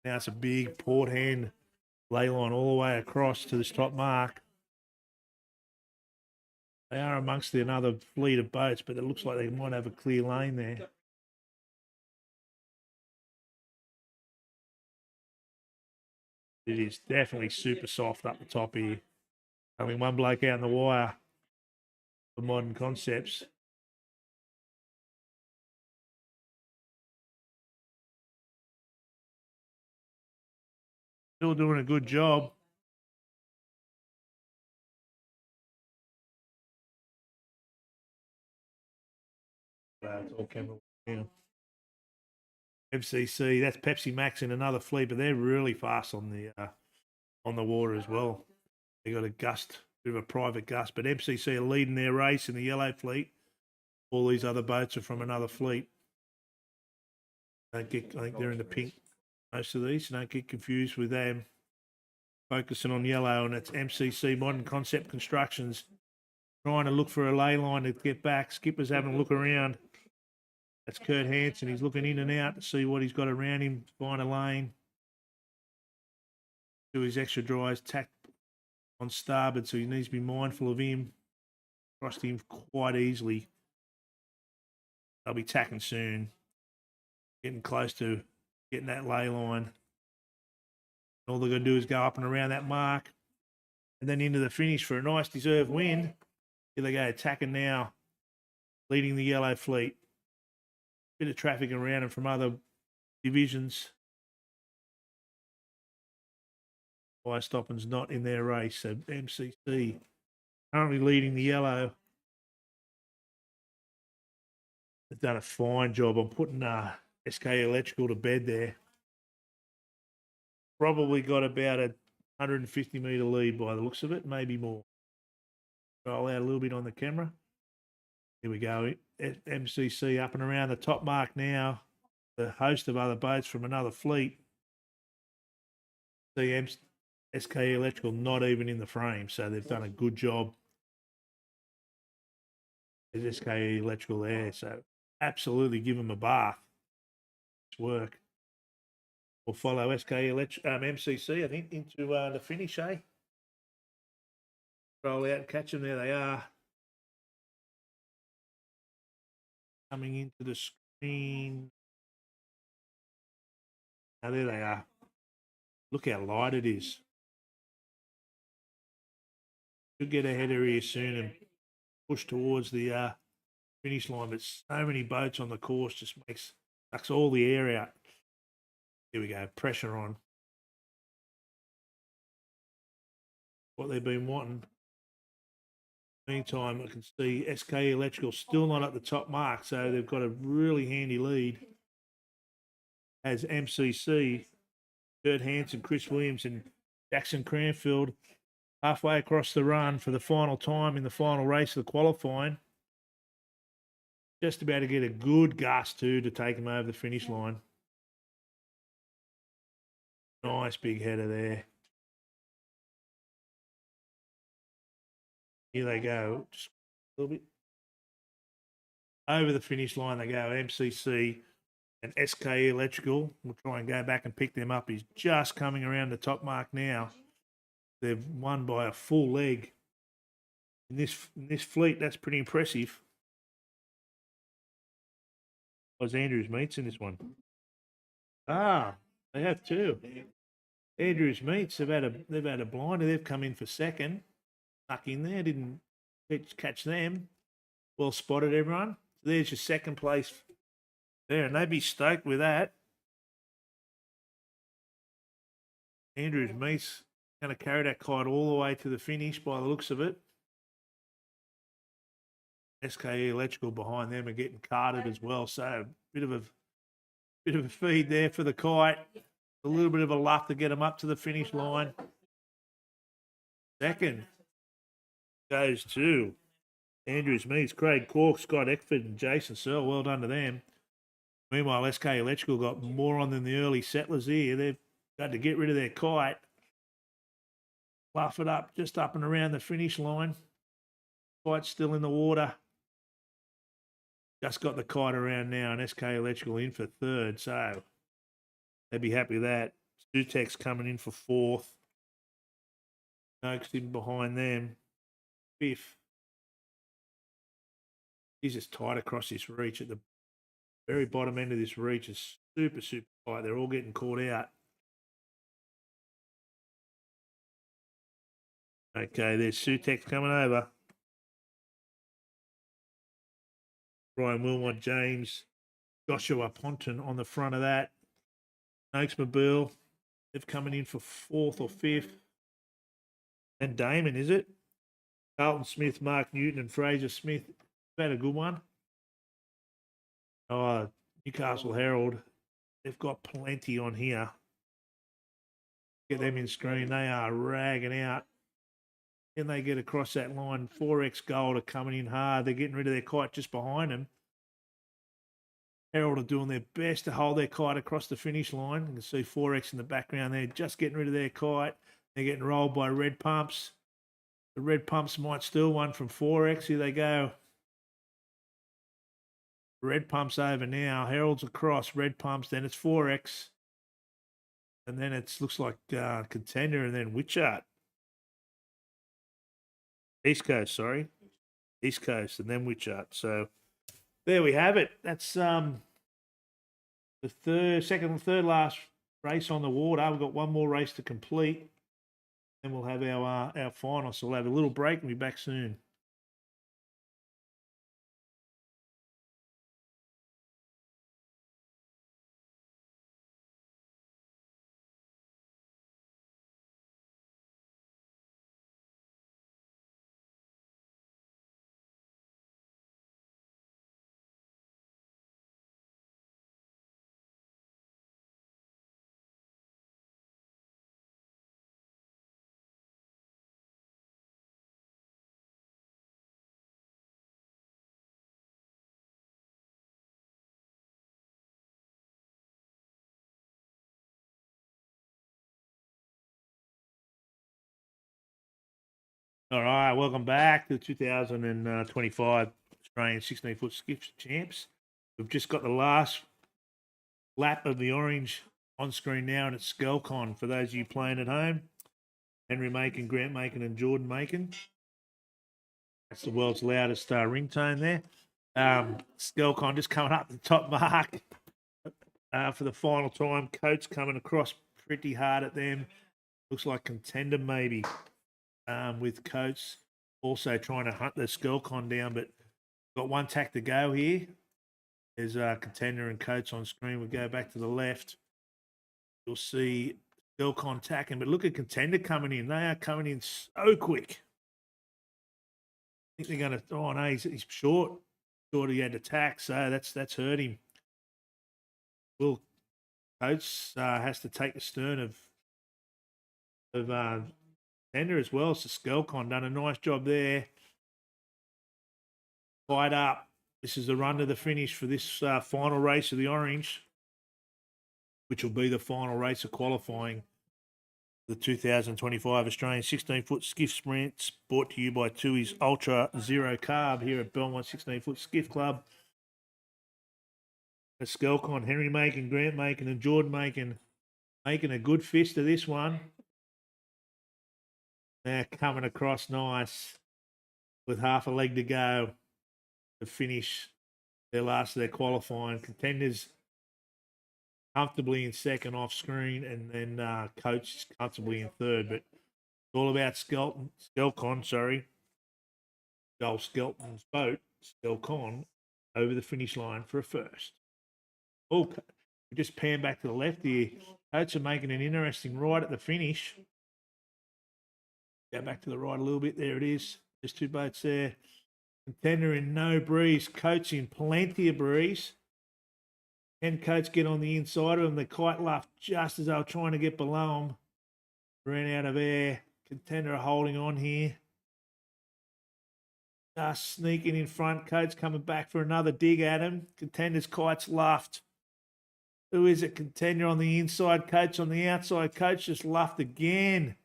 Now it's a big port hand ley line all the way across to this top mark. They are amongst another fleet of boats, but it looks like they might have a clear lane there. It is definitely super soft up the top here. Only one bloke out in the wire for Modern Concepts. Still doing a good job. It's all camera. Yeah. FCC, that's Pepsi Max in another fleet, but they're really fast on the water as well. They got a gust, bit of a private gust, but MCC are leading their race in the yellow fleet. All these other boats are from another fleet. I think they're in the pink, most of these, so don't get confused with them. Focusing on yellow, and it's MCC, Modern Concept Constructions, trying to look for a ley line to get back. Skipper's having a look around. That's Kurt Hansen. He's looking in and out to see what he's got around him, find a lane. Do his extra dries, tack on starboard, so he needs to be mindful of him. Crossed him quite easily. They'll be tacking soon. Getting close to getting that ley line. All they're going to do is go up and around that mark and then into the finish for a nice deserved win. Here they go, attacking now, leading the yellow fleet. Bit of traffic around them from other divisions. Fire Stopping's not in their race, so MCC currently leading the yellow. They've done a fine job on putting SK Electrical to bed there. Probably got about a 150 metre lead by the looks of it, maybe more. Roll out a little bit on the camera. Here we go. MCC up and around the top mark now. The host of other boats from another fleet. The SK Electrical not even in the frame, so they've done a good job. There's SK Electrical there, so absolutely give them a bath. It's work. We'll follow MCC, I think, into the finish, eh? Roll out and catch them. There they are. Coming into the screen. Now, there they are. Look how light it is. Should get a header here soon and push towards the finish line, but so many boats on the course just sucks all the air out. Here we go, pressure on. What they've been wanting. Meantime, I can see SK Electrical still not at the top mark, so they've got a really handy lead. As MCC, Kurt Hansen, Chris Williams, and Jackson Cranfield halfway across the run for the final time in the final race of the qualifying. Just about to get a good gust too to take him over the finish line. Nice big header there. Here they go. Just a little bit. Over the finish line they go. MCC and SK Electrical. We'll try and go back and pick them up. He's just coming around the top mark now. They've won by a full leg. In this fleet, that's pretty impressive. Was Andrews Meats in this one? Ah, they have too. Andrews Meats, they've had a blinder. They've come in for second. Stuck in there, didn't catch them. Well spotted, everyone. So there's your second place there, and they'd be stoked with that. Andrews Meats going to carry that kite all the way to the finish by the looks of it. SK Electrical behind them are getting carted as well, so a bit of a feed there for the kite. A little bit of a luck to get them up to the finish line. Second goes to Andrews Meats, Craig Cork, Scott Eckford, and Jason Searle. Well done to them. Meanwhile, SK Electrical got more on than the early settlers here. They've got to get rid of their kite. Fluff it up, just up and around the finish line. Kite's still in the water. Just got the kite around now, and SK Electrical in for third, so they'd be happy with that. Sutek's coming in for fourth. Noakes in behind them. Fifth. He's just tight across this reach. At the very bottom end of this reach is super, super tight. They're all getting caught out. Okay, there's Sutek's coming over. Brian Wilmot, James, Joshua Ponton on the front of that. Noakes Mobile, they've coming in for fourth or fifth. And Damon, is it? Carlton Smith, Mark Newton, and Fraser Smith. Had a good one. Oh, Newcastle Herald, they've got plenty on here. Get them in screen. They are ragging out. Then they get across that line. 4X Gold are coming in hard. They're getting rid of their kite just behind them. Herald are doing their best to hold their kite across the finish line. You can see 4X in the background there, just getting rid of their kite. They're getting rolled by Red Pumps. The Red Pumps might steal one from 4X. Here they go. Red Pumps over now. Herald's across. Red Pumps. Then it's 4X. And then it looks like Contender and then Witchart. East Coast, sorry. East Coast and then Witchart. So there we have it. That's the second and third last race on the water. We've got one more race to complete. Then we'll have our final. So we'll have a little break and be back soon. All right, welcome back to the 2025 Australian 16-foot Skiff Champs. We've just got the last lap of the orange on screen now, and it's Skelcon for those of you playing at home. Henry Macon, Grant Macon, and Jordan Macon. That's the world's loudest ringtone there. Skelcon just coming up the top mark for the final time. Coates coming across pretty hard at them. Looks like Contender maybe. With Coates also trying to hunt the Skelcon down, but got one tack to go here. There's Contender and Coates on screen. We go back to the left. You'll see Skelcon tacking, but look at Contender coming in. They are coming in so quick. I think they're going to. Oh no, he's short. Thought he had to tack, so that's hurt him. Will Coates has to take the stern of Contender as well. So Skelcon done a nice job there. Fight up. This is the run to the finish for this final race of the Orange, which will be the final race of qualifying the 2025 Australian 16-foot Skiff Sprints, brought to you by Tui's Ultra Zero Carb here at Belmont 16-foot Skiff Club. A Skelcon, Henry Macon, Grant Macon, and Jordan Macon making a good fist of this one. They're coming across nice with half a leg to go to finish their last of their qualifying. Contenders comfortably in second off screen, and then Coates comfortably in third. But it's all about Skelcon, Joel Skelton's boat, Skelcon, over the finish line for a first. Oh, we just pan back to the left here. Coates are making an interesting ride at the finish. Go back to the right a little bit. There it is. There's two boats there. Contender in no breeze. Coates in plenty of breeze. Can Coates get on the inside of them? The kite luffed just as they were trying to get below them. Ran out of air. Contender holding on here. Just sneaking in front. Coates coming back for another dig at him. Contender's kite's luffed. Who is it? Contender on the inside. Coates on the outside. Coates just luffed again.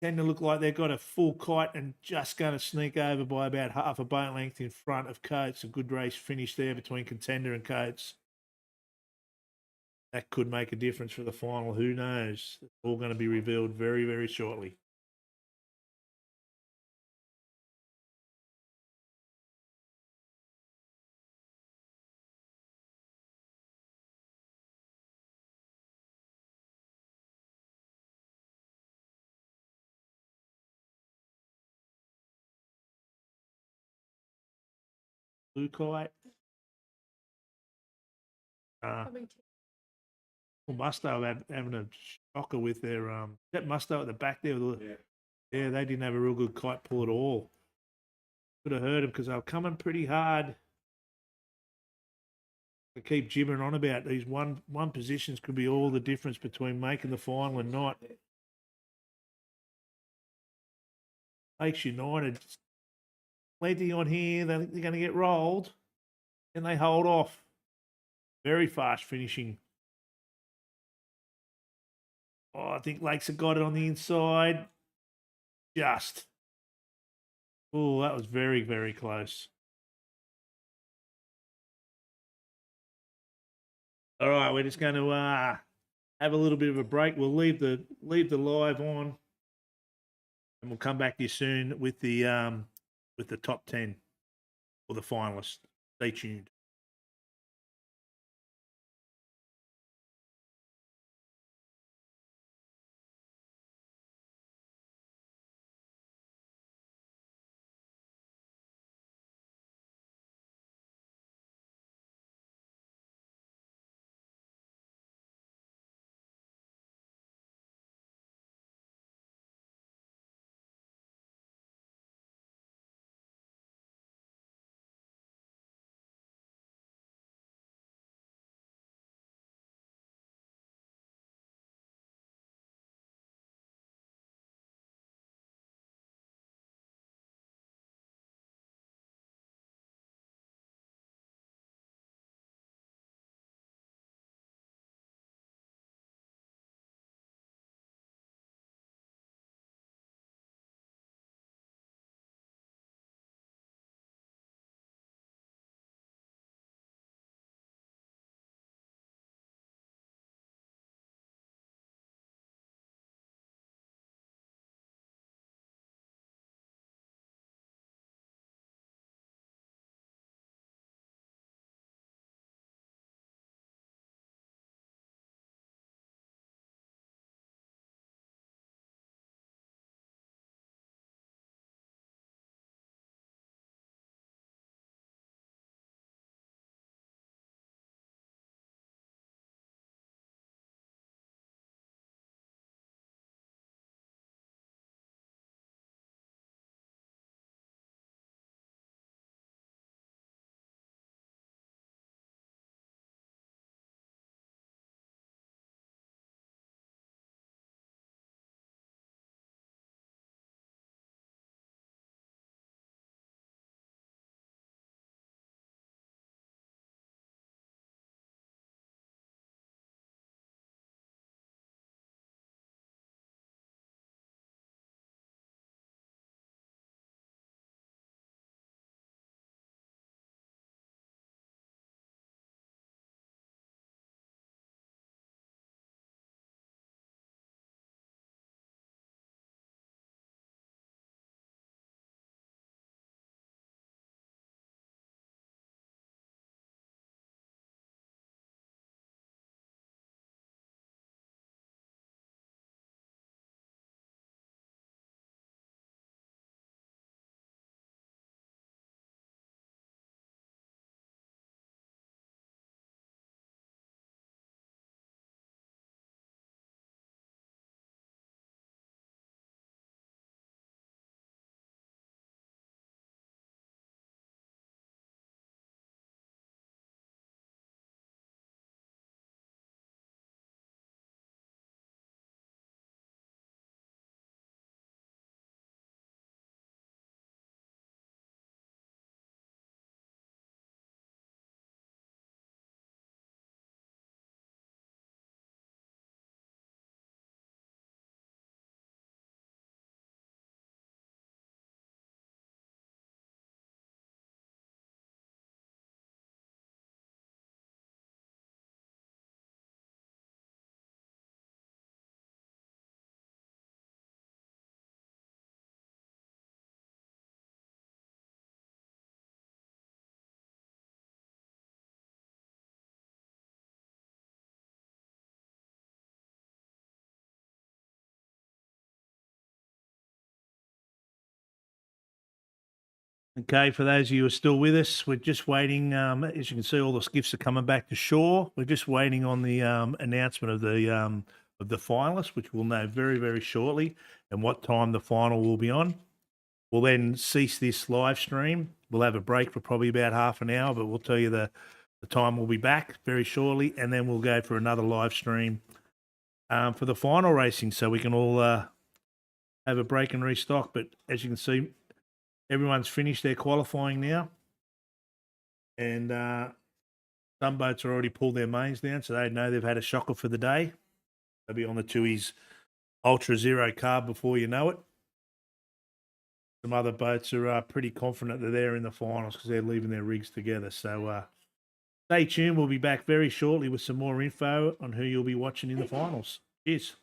Contender look like they've got a full kite and just going to sneak over by about half a boat length in front of Coates. A good race finish there between Contender and Coates. That could make a difference for the final. Who knows? It's all going to be revealed very, very shortly. Blue kite. Musto having a shocker with their that Musto at the back there. Yeah, they didn't have a real good kite pull at all. Could have heard them because they were coming pretty hard. I keep gibbering on about these one positions could be all the difference between making the final and not. Lakes United, plenty on here. They think they're going to get rolled, and they hold off. Very fast finishing. Oh, I think Lakes have got it on the inside. Just. Oh, that was very, very close. All right, we're just going to have a little bit of a break. We'll leave the live on, and we'll come back to you soon with the top 10 or the finalists. Stay tuned. Okay, for those of you who are still with us, we're just waiting. As you can see, all the skiffs are coming back to shore. We're just waiting on the announcement of the finalists, which we'll know very, very shortly, and what time the final will be on. We'll then cease this live stream. We'll have a break for probably about half an hour, but we'll tell you the time we'll be back very shortly, and then we'll go for another live stream for the final racing, so we can all have a break and restock. But as you can see, everyone's finished their qualifying now, and some boats are already pulled their mains down, so they know they've had a shocker for the day. They'll be on the Tui's Ultra Zero carb before you know it. Some other boats are pretty confident that they're in the finals because they're leaving their rigs together. So stay tuned. We'll be back very shortly with some more info on who you'll be watching in the finals. Cheers.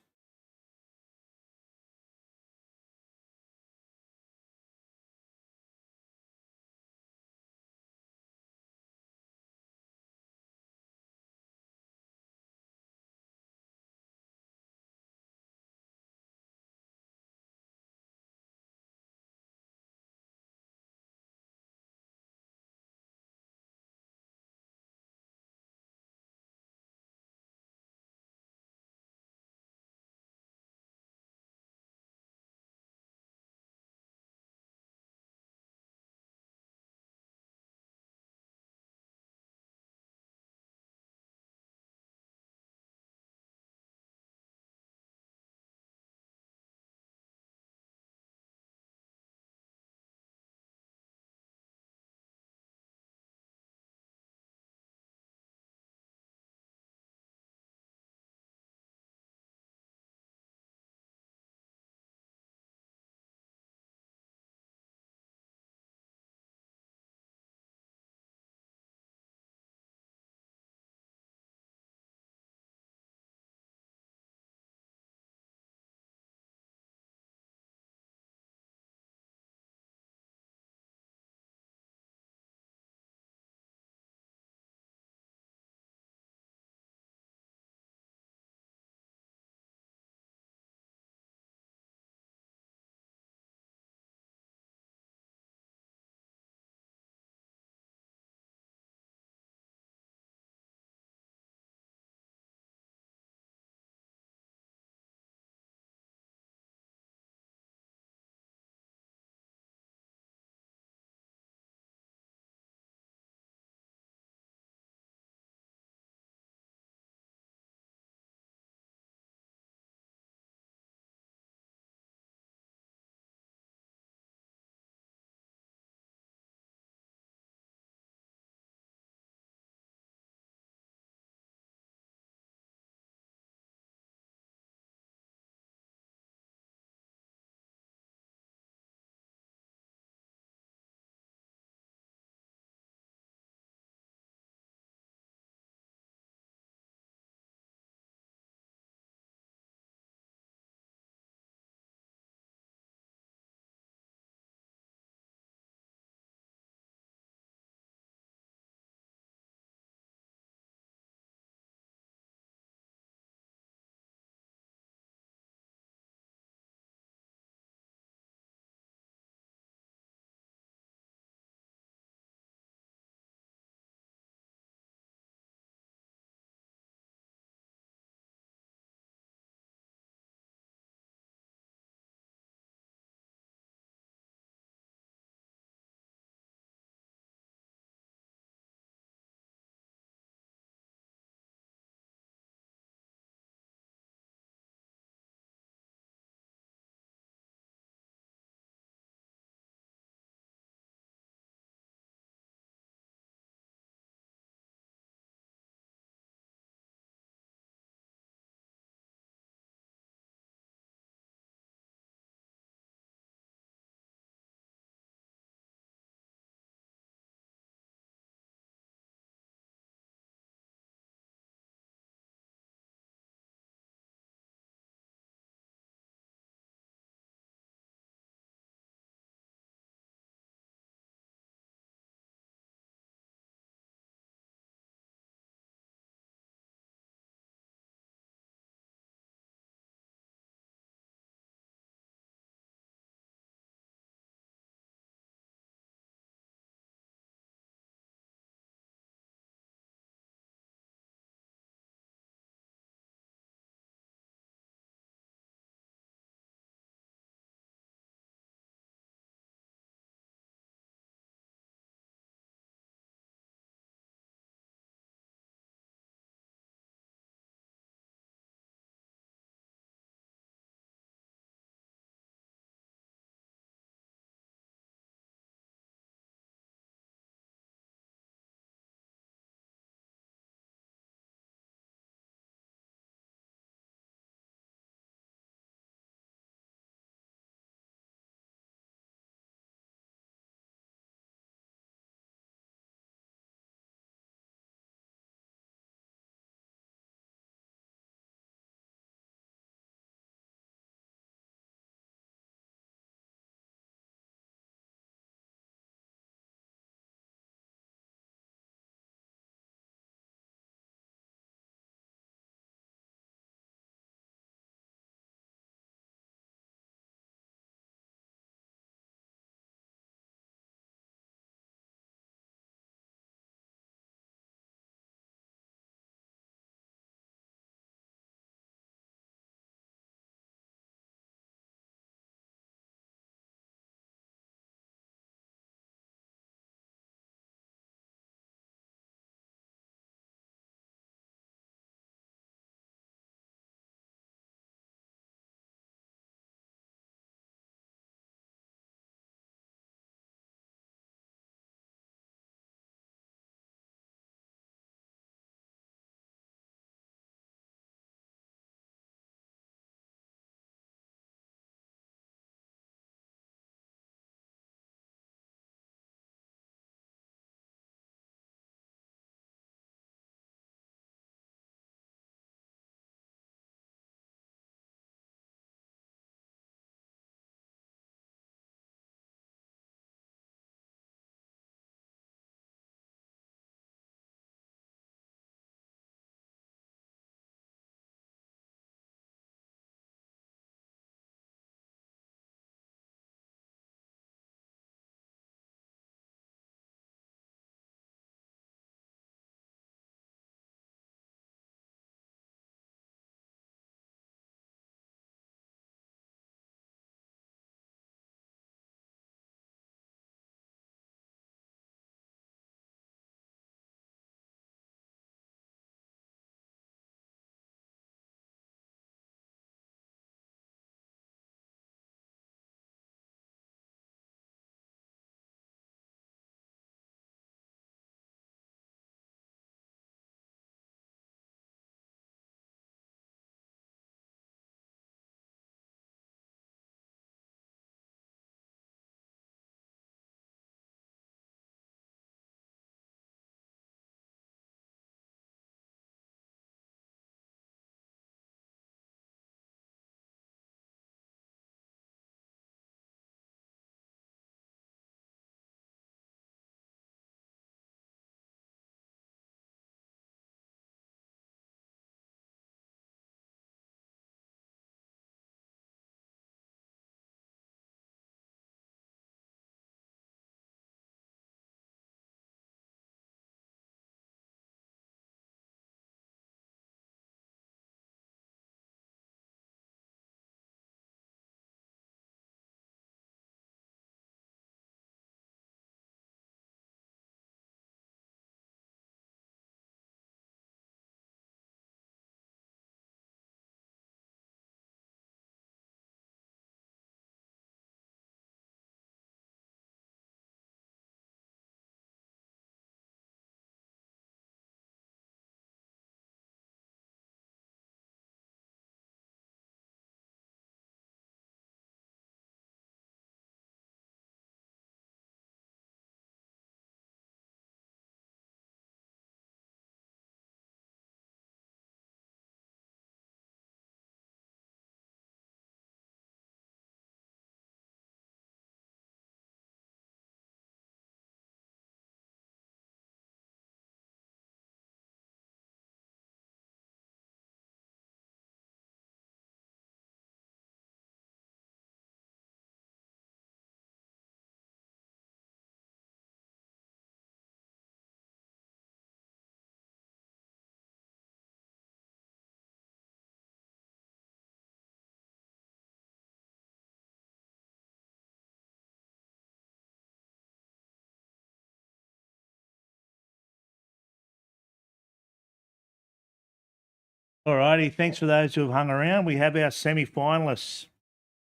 All righty. Thanks for those who have hung around. We have our semi-finalists.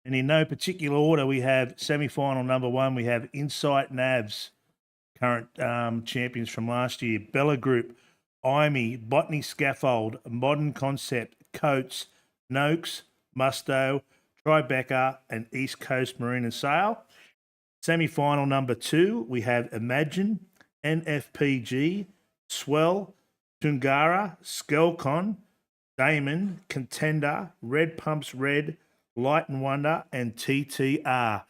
And in no particular order, we have semi-final number 1. We have Insight Navs, current champions from last year. Bella Group, IME, Botany Scaffold, Modern Concept, Coates, Noakes, Musto, Tribeca, and East Coast Marine and Sail. Semi-final number 2, we have Imagine, NFPG, Swell, Tungara, Skelcon, Damon, Contender, Red Pumps Red, Light and Wonder, and TTR.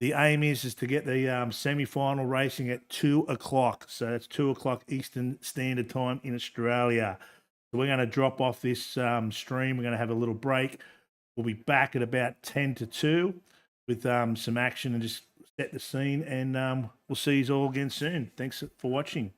The aim is to get the semi-final racing at 2 o'clock. So that's 2 o'clock Eastern Standard Time in Australia. So we're going to drop off this stream. We're going to have a little break. We'll be back at about 10 to 2 with some action and just set the scene. And we'll see you all again soon. Thanks for watching.